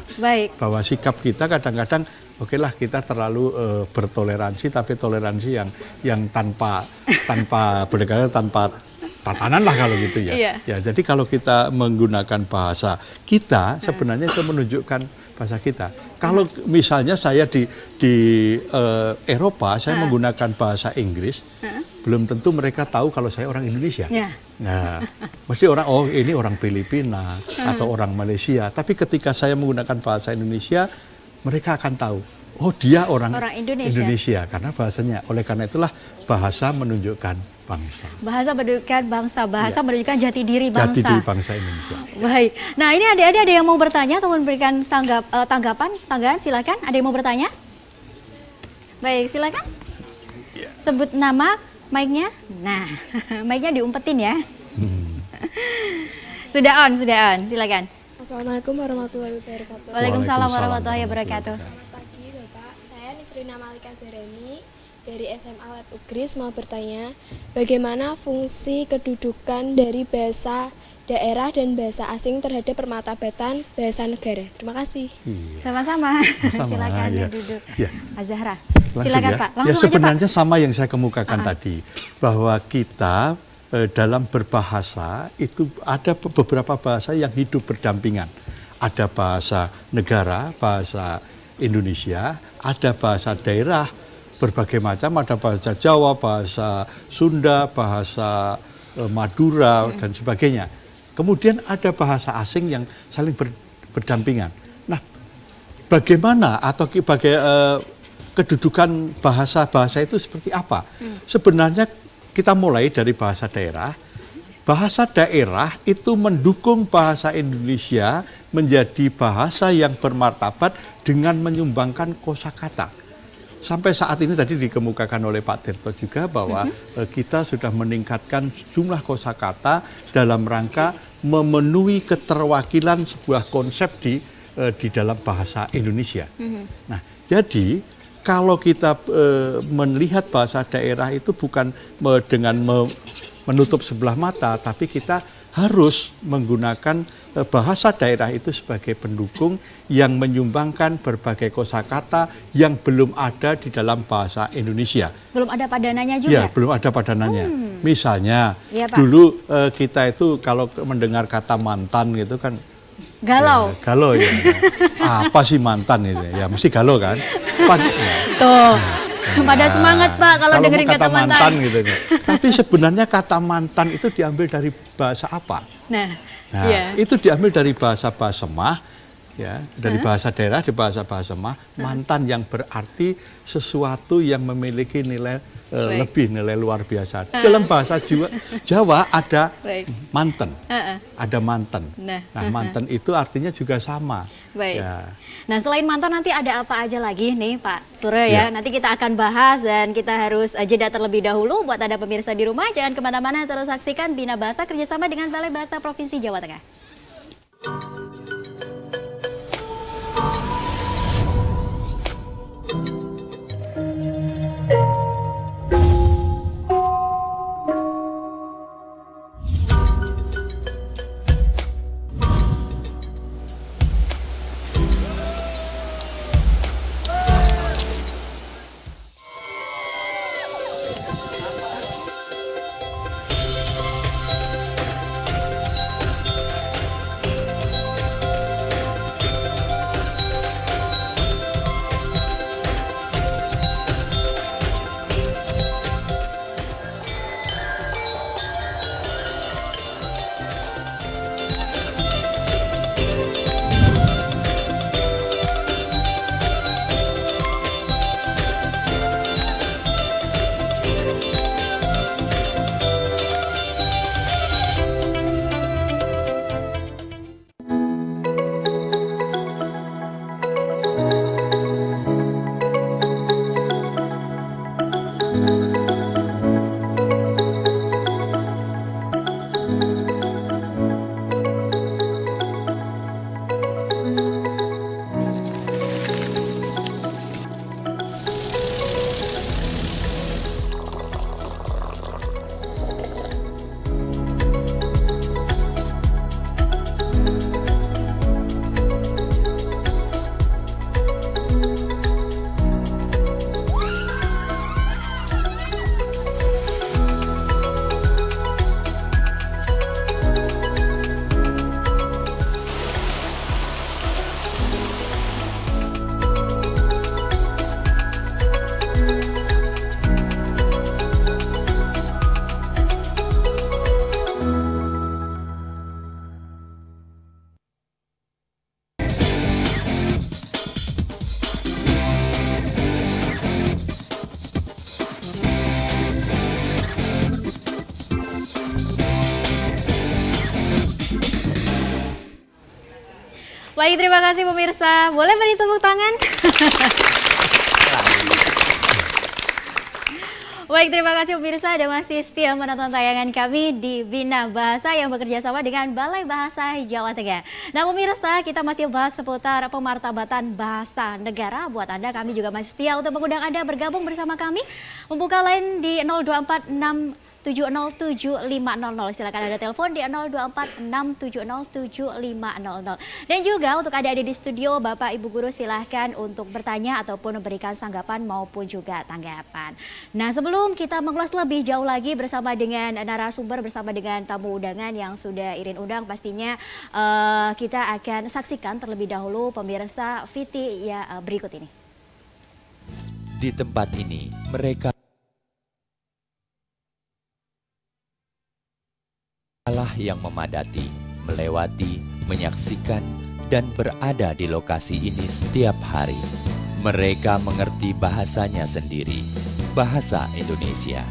Bahwa sikap kita kadang-kadang, okelah kita terlalu bertoleransi, tapi toleransi yang tanpa berdekatan, tanpa tatanan lah kalau gitu ya. Ya, jadi kalau kita menggunakan bahasa kita, sebenarnya itu menunjukkan bahasa kita. Kalau misalnya saya di Eropa, saya menggunakan bahasa Inggris, belum tentu mereka tahu kalau saya orang Indonesia. Nah, mesti orang, oh ini orang Filipina atau orang Malaysia. Tapi ketika saya menggunakan bahasa Indonesia, mereka akan tahu, oh dia orang Indonesia. Karena bahasanya. Oleh karena itulah bahasa menunjukkan bangsa. Bahasa menunjukkan bangsa, bahasa menunjukkan jati diri bangsa. Jati diri bangsa Indonesia. Baik. Nah, ini adik-adik ada yang mau bertanya atau memberikan tanggapan? Silakan. Ada yang mau bertanya? Baik, silakan. Sebut nama, mic-nya. Nah, mic-nya diumpetin ya. Sudah on. Silakan. Assalamualaikum warahmatullahi wabarakatuh. Waalaikumsalam warahmatullahi wabarakatuh. Selamat pagi Bapak, saya Nisrina Malika Zereni dari SMA Lab Ugris mau bertanya, bagaimana fungsi kedudukan dari bahasa daerah dan bahasa asing terhadap permatabatan bahasa negara? Terima kasih. Sama-sama. Silakan duduk. Azahra. Silakan Pak. Langsung sebenarnya aja, Pak. Sama yang saya kemukakan tadi, bahwa kita dalam berbahasa itu ada beberapa bahasa yang hidup berdampingan. Ada bahasa negara, bahasa Indonesia, ada bahasa daerah berbagai macam, ada bahasa Jawa, bahasa Sunda, bahasa Madura dan sebagainya. Kemudian ada bahasa asing yang saling berdampingan. Nah, bagaimana atau kedudukan bahasa-bahasa itu seperti apa? Sebenarnya kita mulai dari bahasa daerah. Bahasa daerah itu mendukung bahasa Indonesia menjadi bahasa yang bermartabat dengan menyumbangkan kosakata. Sampai saat ini tadi dikemukakan oleh Pak Tirto juga bahwa kita sudah meningkatkan jumlah kosakata dalam rangka memenuhi keterwakilan sebuah konsep di dalam bahasa Indonesia. Nah, jadi kalau kita melihat bahasa daerah itu bukan dengan menutup sebelah mata, tapi kita harus menggunakan bahasa daerah itu sebagai pendukung yang menyumbangkan berbagai kosakata yang belum ada di dalam bahasa Indonesia. Belum ada padanannya juga? Ya, belum ada padanannya. Misalnya, ya, dulu kita itu kalau mendengar kata mantan gitu kan, galau. Ya, galau ya. Apa sih mantan itu? Ya mesti galau kan? Tuh. Pada semangat Pak kalau dengerin kata mantan gitu. Tapi sebenarnya kata mantan itu diambil dari bahasa apa? Nah itu diambil dari bahasa Basemah, ya, dari bahasa daerah, di bahasa Basemah, mantan yang berarti sesuatu yang memiliki nilai lebih, nilai luar biasa. Dalam bahasa Jawa ada manten, ada manten. Nah, manten itu artinya juga sama. Baik. Ya. Nah, selain mantan nanti ada apa aja lagi nih Pak Suryo ya? Nanti kita akan bahas dan kita harus jeda terlebih dahulu. Buat Anda pemirsa di rumah, jangan kemana-mana, terus saksikan Bina Bahasa kerjasama dengan Balai Bahasa Provinsi Jawa Tengah. Baik, terima kasih pemirsa. Boleh beri tepuk tangan? Baik, terima kasih pemirsa. Ada masih setia menonton tayangan kami di Bina Bahasa yang bekerja sama dengan Balai Bahasa Jawa Tengah. Nah pemirsa, kita masih bahas seputar pemartabatan bahasa negara. Buat Anda, kami juga masih setia untuk mengundang Anda bergabung bersama kami. Membuka line di 0246707500. Silakan Anda telepon di 0246707500. Dan juga untuk adik-adik di studio, Bapak Ibu guru silahkan untuk bertanya ataupun memberikan tanggapan maupun juga tanggapan. Nah, sebelum kita mengulas lebih jauh lagi bersama dengan narasumber, bersama dengan tamu undangan yang sudah Irin undang, pastinya kita akan saksikan terlebih dahulu pemirsa VT ya berikut ini. Di tempat ini mereka yang memadati, melewati, menyaksikan, dan berada di lokasi ini setiap hari. Mereka mengerti bahasanya sendiri, bahasa Indonesia.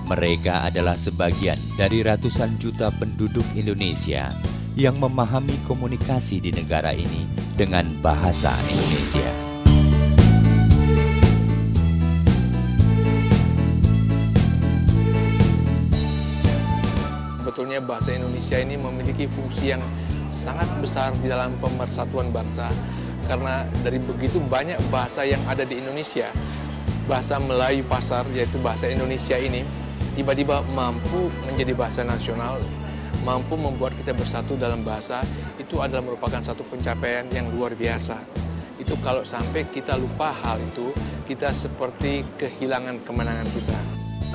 Mereka adalah sebagian dari ratusan juta penduduk Indonesia yang memahami komunikasi di negara ini dengan bahasa Indonesia. Sebetulnya bahasa Indonesia ini memiliki fungsi yang sangat besar di dalam pemersatuan bangsa, karena dari begitu banyak bahasa yang ada di Indonesia, bahasa Melayu pasar, yaitu bahasa Indonesia ini, tiba-tiba mampu menjadi bahasa nasional, mampu membuat kita bersatu dalam bahasa. Itu adalah merupakan satu pencapaian yang luar biasa. Itu kalau sampai kita lupa hal itu, kita seperti kehilangan kemenangan kita.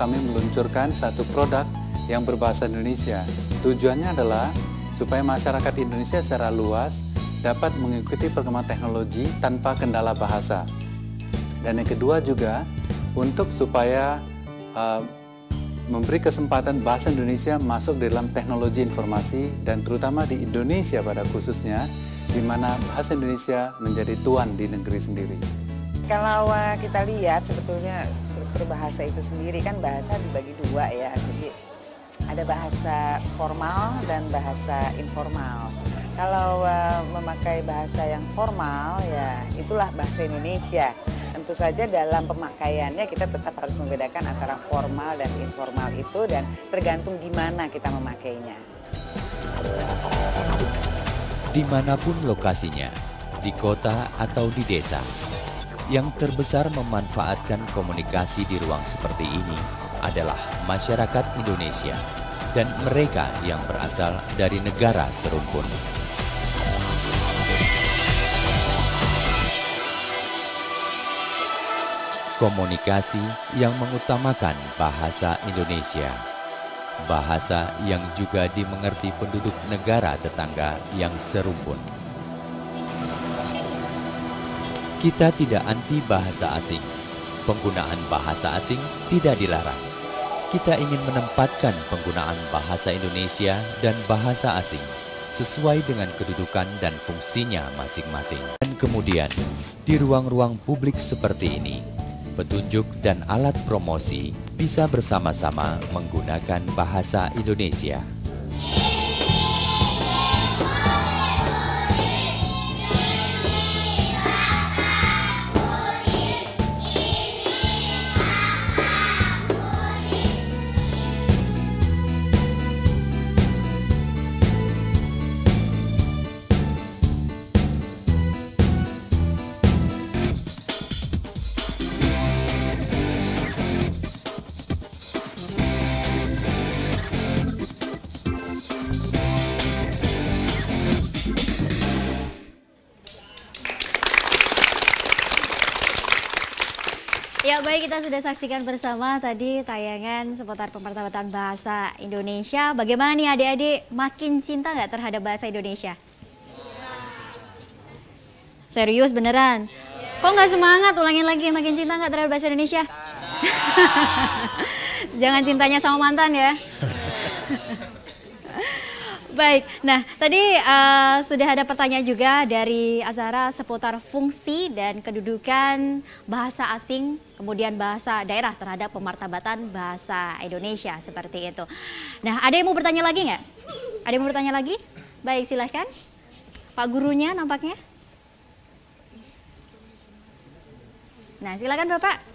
Kami meluncurkan satu produk yang berbahasa Indonesia. Tujuannya adalah supaya masyarakat Indonesia secara luas dapat mengikuti perkembangan teknologi tanpa kendala bahasa. Dan yang kedua juga untuk supaya memberi kesempatan bahasa Indonesia masuk dalam teknologi informasi, dan terutama di Indonesia pada khususnya, di mana bahasa Indonesia menjadi tuan di negeri sendiri. Kalau kita lihat sebetulnya struktur bahasa itu sendiri kan bahasa dibagi dua ya, jadi ada bahasa formal dan bahasa informal. Kalau memakai bahasa yang formal ya itulah bahasa Indonesia. Tentu saja dalam pemakaiannya kita tetap harus membedakan antara formal dan informal itu, dan tergantung di mana kita memakainya. Dimanapun lokasinya, di kota atau di desa, yang terbesar memanfaatkan komunikasi di ruang seperti ini adalah masyarakat Indonesia dan mereka yang berasal dari negara serumpun. Komunikasi yang mengutamakan bahasa Indonesia, bahasa yang juga dimengerti penduduk negara tetangga yang serumpun. Kita tidak anti bahasa asing. Penggunaan bahasa asing tidak dilarang. Kita ingin menempatkan penggunaan bahasa Indonesia dan bahasa asing sesuai dengan kedudukan dan fungsinya masing-masing. Dan kemudian, di ruang-ruang publik seperti ini, petunjuk dan alat promosi bisa bersama-sama menggunakan bahasa Indonesia. Ya baik, kita sudah saksikan bersama tadi tayangan seputar pemartabatan bahasa Indonesia. Bagaimana nih adik-adik, makin cinta nggak terhadap bahasa Indonesia? Serius beneran? Kok nggak semangat ulangin lagi, makin cinta nggak terhadap bahasa Indonesia? Jangan cintanya sama mantan ya. Baik, nah tadi sudah ada pertanyaan juga dari Azhara seputar fungsi dan kedudukan bahasa asing, kemudian bahasa daerah terhadap pemartabatan bahasa Indonesia, seperti itu. Nah, ada yang mau bertanya lagi nggak? Ada yang mau bertanya lagi? Baik, silahkan. Pak gurunya nampaknya. Nah, silakan Bapak.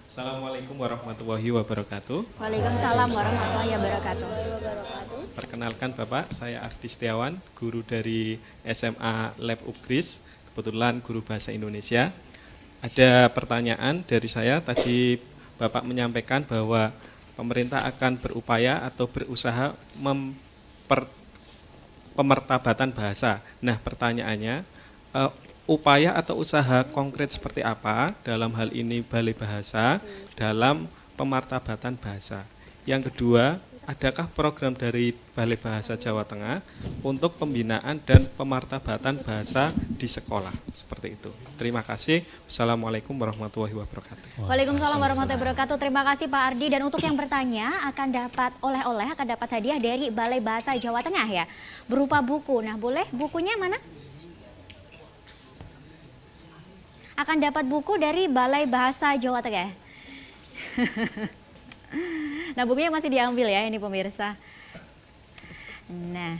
Assalamualaikum warahmatullahi wabarakatuh. Waalaikumsalam warahmatullahi wabarakatuh. Perkenalkan Bapak, saya Ardi Setiawan, guru dari SMA Lab Ugris, kebetulan guru bahasa Indonesia. Ada pertanyaan dari saya, tadi Bapak menyampaikan bahwa pemerintah akan berupaya atau berusaha pemartabatan bahasa. Nah, pertanyaannya, upaya atau usaha konkret seperti apa dalam hal ini Balai Bahasa dalam pemartabatan bahasa? Yang kedua, adakah program dari Balai Bahasa Jawa Tengah untuk pembinaan dan pemartabatan bahasa di sekolah? Seperti itu. Terima kasih. Wassalamualaikum warahmatullahi wabarakatuh. Waalaikumsalam warahmatullahi wabarakatuh. Terima kasih Pak Ardi. Dan untuk yang bertanya akan dapat oleh-oleh, akan dapat hadiah dari Balai Bahasa Jawa Tengah ya, berupa buku. Nah, boleh bukunya mana? Akan dapat buku dari Balai Bahasa Jawa Tengah. Nah, bukunya masih diambil ya ini pemirsa. Nah,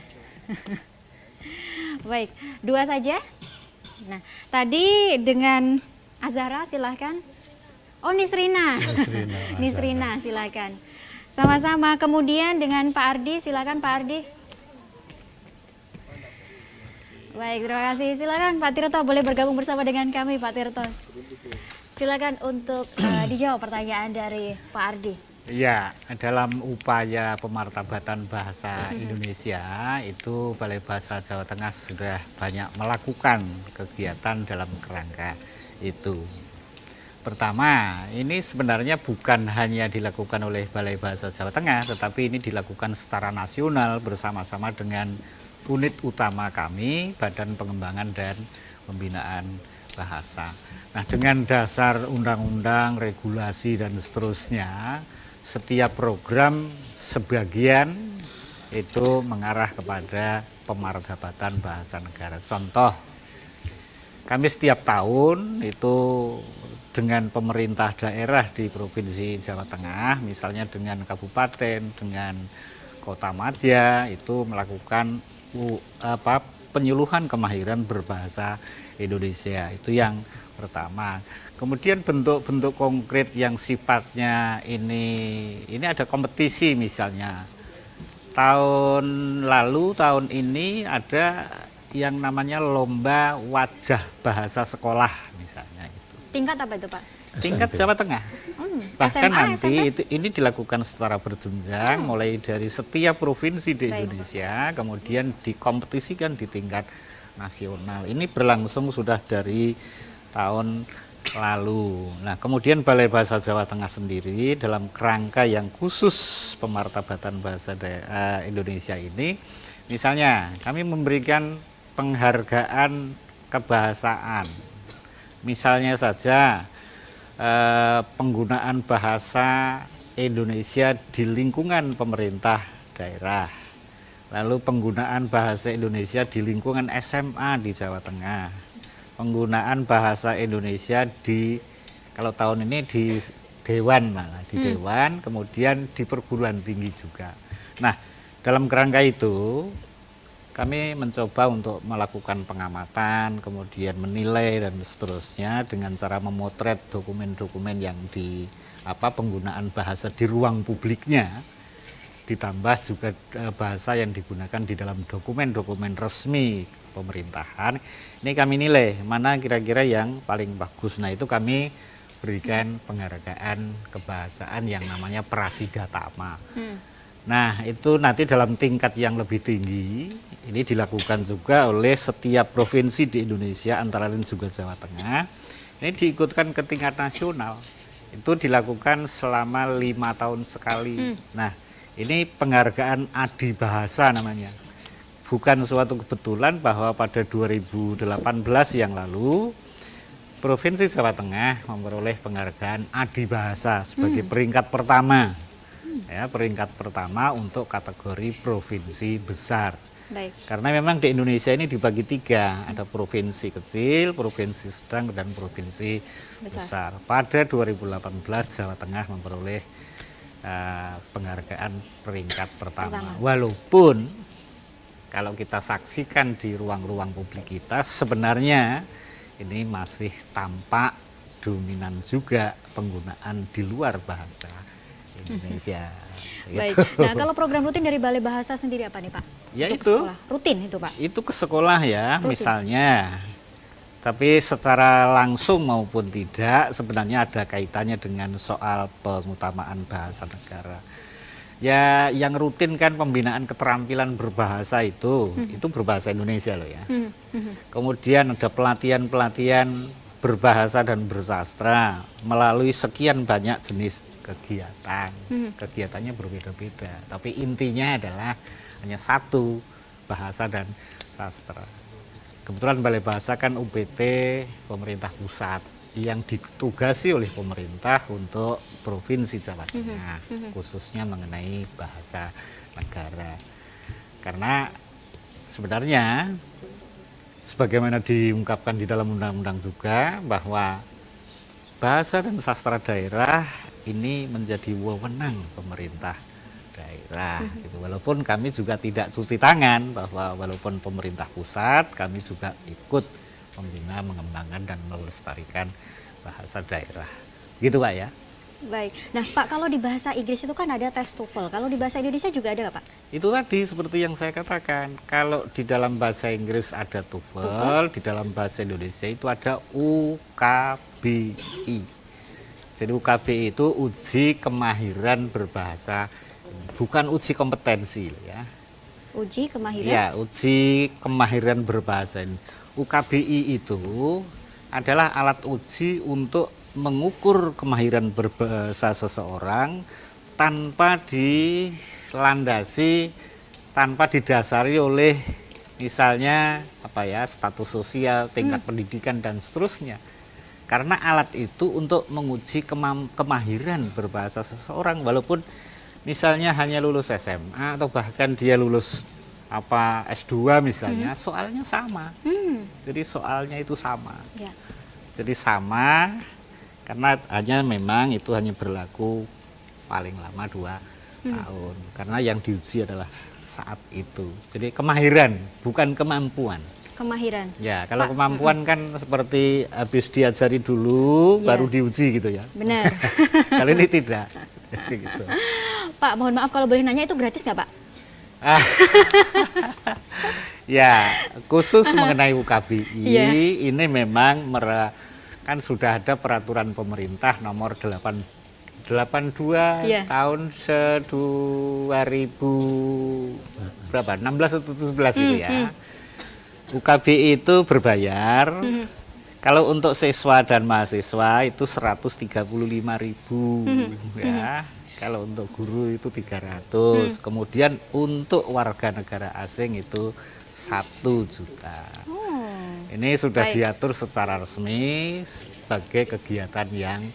baik, 2 saja. Nah, tadi dengan Azhara silahkan. Oh, Nisrina. Nisrina silahkan. Sama-sama. Kemudian dengan Pak Ardi, silahkan Pak Ardi. Baik, terima kasih. Silakan Pak Tirto, boleh bergabung bersama dengan kami Pak Tirto. Silakan untuk dijawab pertanyaan dari Pak Ardi. Ya, dalam upaya pemartabatan bahasa Indonesia itu Balai Bahasa Jawa Tengah sudah banyak melakukan kegiatan dalam kerangka itu. Pertama, ini sebenarnya bukan hanya dilakukan oleh Balai Bahasa Jawa Tengah, tetapi ini dilakukan secara nasional bersama-sama dengan unit utama kami, Badan Pengembangan dan Pembinaan Bahasa. Nah, dengan dasar undang-undang, regulasi, dan seterusnya, setiap program sebagian itu mengarah kepada pemartabatan bahasa negara. Contoh, kami setiap tahun itu dengan pemerintah daerah di Provinsi Jawa Tengah, misalnya dengan kabupaten, dengan kota madya, itu melakukan penyuluhan kemahiran berbahasa Indonesia. Itu yang pertama. Kemudian bentuk-bentuk konkret yang sifatnya ini ada kompetisi misalnya. Tahun lalu, tahun ini ada yang namanya lomba wajah bahasa sekolah misalnya. Tingkat apa itu Pak? Tingkat Jawa Tengah. Bahkan SMA, nanti ini dilakukan secara berjenjang mulai dari setiap provinsi di Indonesia, kemudian dikompetisikan di tingkat nasional. Ini berlangsung sudah dari tahun lalu. Nah, kemudian Balai Bahasa Jawa Tengah sendiri dalam kerangka yang khusus pemartabatan bahasa Indonesia ini, misalnya kami memberikan penghargaan kebahasaan. Misalnya saja penggunaan bahasa Indonesia di lingkungan pemerintah daerah. Lalu penggunaan bahasa Indonesia di lingkungan SMA di Jawa Tengah. Penggunaan bahasa Indonesia di, kalau tahun ini di Dewan malah, di Dewan, kemudian di perguruan tinggi juga. Nah, dalam kerangka itu kami mencoba untuk melakukan pengamatan, kemudian menilai dan seterusnya dengan cara memotret dokumen-dokumen yang di penggunaan bahasa di ruang publiknya, ditambah juga bahasa yang digunakan di dalam dokumen-dokumen resmi pemerintahan. Ini kami nilai mana kira-kira yang paling bagus. Nah, itu kami berikan penghargaan kebahasaan yang namanya Prasidatama. Nah, itu nanti dalam tingkat yang lebih tinggi, ini dilakukan juga oleh setiap provinsi di Indonesia, antara lain juga Jawa Tengah. Ini diikutkan ke tingkat nasional. Itu dilakukan selama 5 tahun sekali. Nah, ini penghargaan Adi Bahasa namanya. Bukan suatu kebetulan bahwa pada 2018 yang lalu, Provinsi Jawa Tengah memperoleh penghargaan Adi Bahasa sebagai peringkat pertama. Ya, peringkat pertama untuk kategori provinsi besar. Baik. Karena memang di Indonesia ini dibagi 3, ada provinsi kecil, provinsi sedang, dan provinsi besar. Pada 2018 Jawa Tengah memperoleh penghargaan peringkat pertama. Walaupun kalau kita saksikan di ruang-ruang publik kita, sebenarnya ini masih tampak dominan juga penggunaan di luar bahasa Indonesia. Baik. Nah, kalau program rutin dari Balai Bahasa sendiri apa nih Pak? Ya untuk itu. Sekolah. Rutin itu Pak? Itu ke sekolah ya, rutin. Misalnya. Tapi secara langsung maupun tidak, sebenarnya ada kaitannya dengan soal pengutamaan bahasa negara. Ya, yang rutin kan pembinaan keterampilan berbahasa itu berbahasa Indonesia loh ya. Kemudian ada pelatihan-pelatihan berbahasa dan bersastra melalui sekian banyak jenis kegiatan. Kegiatannya berbeda-beda, tapi intinya adalah hanya satu, bahasa dan sastra. Kebetulan Balai Bahasa kan UPT pemerintah pusat yang ditugasi oleh pemerintah untuk Provinsi Jawa Tengah, khususnya mengenai bahasa negara. Karena sebenarnya sebagaimana diungkapkan di dalam undang-undang juga bahwa bahasa dan sastra daerah ini menjadi wewenang pemerintah daerah gitu. Walaupun kami juga tidak cuci tangan, bahwa walaupun pemerintah pusat kami juga ikut membina, mengembangkan dan melestarikan bahasa daerah. Gitu Pak ya. Baik. Nah Pak, kalau di bahasa Inggris itu kan ada tes TOEFL. Kalau di bahasa Indonesia juga ada nggak Pak? Itu tadi seperti yang saya katakan. Kalau di dalam bahasa Inggris ada TOEFL, di dalam bahasa Indonesia itu ada UKBI. Jadi UKBI itu uji kemahiran berbahasa, bukan uji kompetensi ya. Uji kemahiran? Ya, uji kemahiran berbahasa. UKBI itu adalah alat uji untuk mengukur kemahiran berbahasa seseorang tanpa dilandasi, tanpa didasari oleh misalnya apa ya, status sosial, tingkat pendidikan dan seterusnya. Karena alat itu untuk menguji kemahiran berbahasa seseorang, walaupun misalnya hanya lulus SMA atau bahkan dia lulus apa S2 misalnya, soalnya sama. Jadi soalnya itu sama. Ya. Jadi sama, karena hanya memang itu hanya berlaku paling lama 2 tahun. Karena yang diuji adalah saat itu. Jadi kemahiran, bukan kemampuan. Kemahiran. Ya, kalau kemampuan kan seperti habis diajari dulu baru diuji gitu ya. Benar. Kalau ini tidak. Gitu. Pak, mohon maaf kalau boleh nanya, itu gratis nggak Pak? Ya, khusus mengenai UKBI ini memang kan sudah ada peraturan pemerintah nomor 82 tahun 2000 berapa? 16 atau 17 gitu ya. UKBI itu berbayar. Kalau untuk siswa dan mahasiswa itu 135.000 ya. Kalau untuk guru itu 300. Kemudian untuk warga negara asing itu 1 juta. Ini sudah diatur secara resmi sebagai kegiatan yang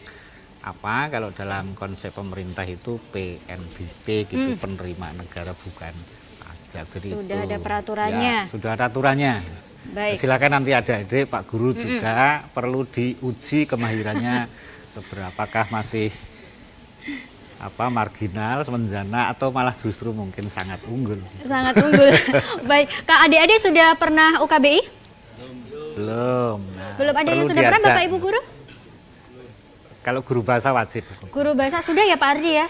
apa, kalau dalam konsep pemerintah itu PNBP gitu, penerima negara bukan pajak. Jadi sudah itu, ada peraturannya. Ya, sudah ada aturannya. Baik. Silakan nanti adik-adik, Pak Guru juga perlu diuji kemahirannya seberapakah masih apa marginal, semenjana, atau malah justru mungkin sangat unggul. Sangat unggul. Baik, Kak, adik-adik sudah pernah UKBI? Belum. Nah, belum ada yang sudah pernah, Bapak Ibu guru? Kalau guru bahasa wajib. Guru bahasa sudah ya Pak Ardi ya?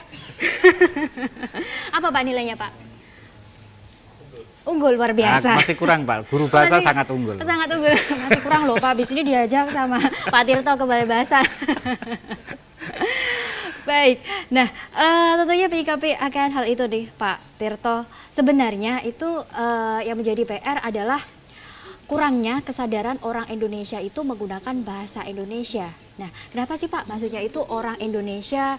Apa Pak nilainya Pak? Unggul luar biasa. Masih kurang Pak, guru bahasa sangat unggul. Sangat unggul, masih kurang loh Pak, habis ini diajak sama Pak Tirto ke Balai Bahasa. Baik, nah tentunya menyikapi akan hal itu nih Pak Tirto. Sebenarnya itu yang menjadi PR adalah kurangnya kesadaran orang Indonesia itu menggunakan bahasa Indonesia. Nah, kenapa sih Pak? Maksudnya itu orang Indonesia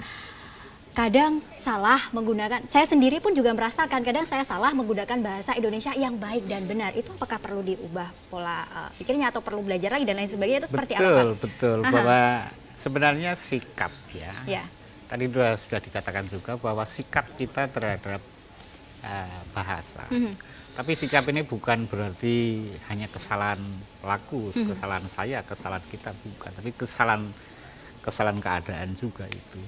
kadang salah menggunakan, saya sendiri pun juga merasakan kadang saya salah menggunakan bahasa Indonesia yang baik dan benar. Itu apakah perlu diubah pola pikirnya atau perlu belajar lagi dan lain sebagainya, itu seperti apa Pak? Betul, bahwa sebenarnya sikap ya. Tadi sudah dikatakan juga bahwa sikap kita terhadap bahasa. Tapi sikap ini bukan berarti hanya kesalahan pelaku, kesalahan saya, kesalahan kita, bukan. Tapi kesalahan keadaan juga itu.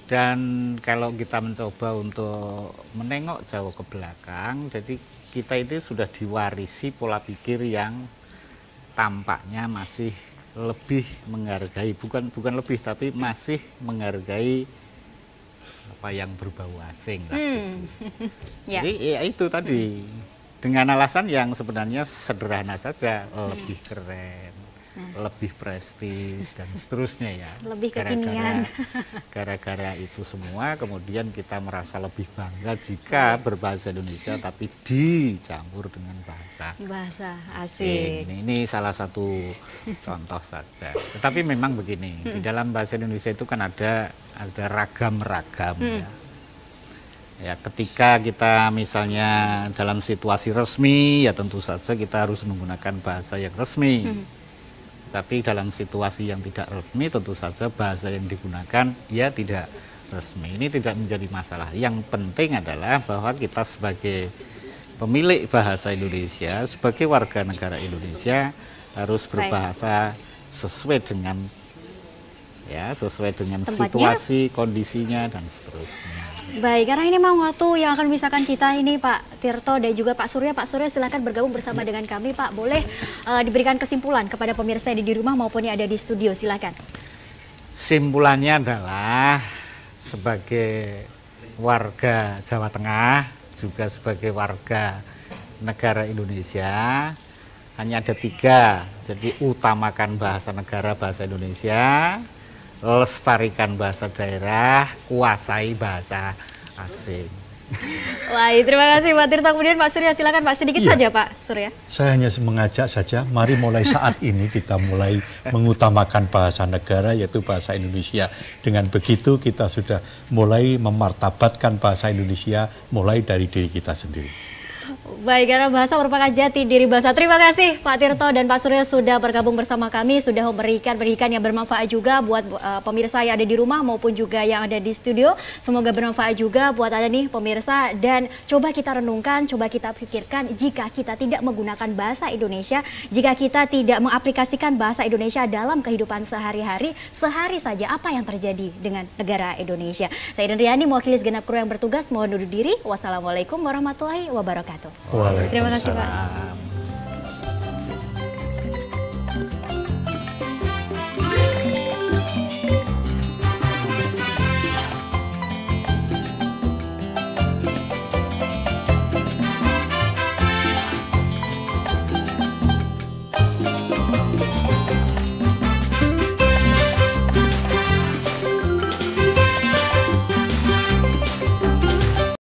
Dan kalau kita mencoba untuk menengok jauh ke belakang, jadi kita itu sudah diwarisi pola pikir yang tampaknya masih lebih menghargai, bukan lebih, tapi masih menghargai apa yang berbau asing. Jadi ya itu tadi. Dengan alasan yang sebenarnya sederhana saja, lebih keren, lebih prestis dan seterusnya ya. Lebih kekinian. Gara-gara itu semua kemudian kita merasa lebih bangga jika berbahasa Indonesia tapi dicampur dengan bahasa asing. Ini salah satu contoh saja. Tetapi memang begini, di dalam bahasa Indonesia itu kan ada ragam-ragam ya. Ya, ketika kita misalnya dalam situasi resmi, ya tentu saja kita harus menggunakan bahasa yang resmi. Tapi dalam situasi yang tidak resmi, tentu saja bahasa yang digunakan ya tidak resmi. Ini tidak menjadi masalah. Yang penting adalah bahwa kita sebagai pemilik bahasa Indonesia, sebagai warga negara Indonesia harus berbahasa sesuai dengan situasi, kondisinya dan seterusnya. Baik, karena ini memang waktu yang akan memisahkan kita ini Pak Tirto dan juga Pak Surya. Pak Surya silakan bergabung bersama dengan kami Pak. Boleh diberikan kesimpulan kepada pemirsa yang di rumah maupun yang ada di studio, silakan. Simpulannya adalah sebagai warga Jawa Tengah, juga sebagai warga negara Indonesia, hanya ada 3. Jadi utamakan bahasa negara, bahasa Indonesia, lestarikan bahasa daerah, kuasai bahasa asing. Wah, terima kasih Pak Tirto. Kemudian Pak Surya, silakan Pak, sedikit saja Pak Surya. Saya hanya mengajak saja, mari mulai saat ini kita mulai mengutamakan bahasa negara, yaitu bahasa Indonesia. Dengan begitu kita sudah mulai memartabatkan bahasa Indonesia mulai dari diri kita sendiri. Baik, karena bahasa merupakan jati diri bangsa. Terima kasih Pak Tirto dan Pak Surya sudah bergabung bersama kami, sudah memberikan pendidikan yang bermanfaat juga buat pemirsa yang ada di rumah maupun juga yang ada di studio. Semoga bermanfaat juga buat Anda nih pemirsa, dan coba kita renungkan, coba kita pikirkan, jika kita tidak menggunakan bahasa Indonesia, jika kita tidak mengaplikasikan bahasa Indonesia dalam kehidupan sehari-hari, sehari saja apa yang terjadi dengan negara Indonesia. Saya Indriani, mewakili segenap kru yang bertugas, mohon undur diri. Wassalamualaikum warahmatullahi wabarakatuh. Waalaikumsalam. Terima kasih Pak.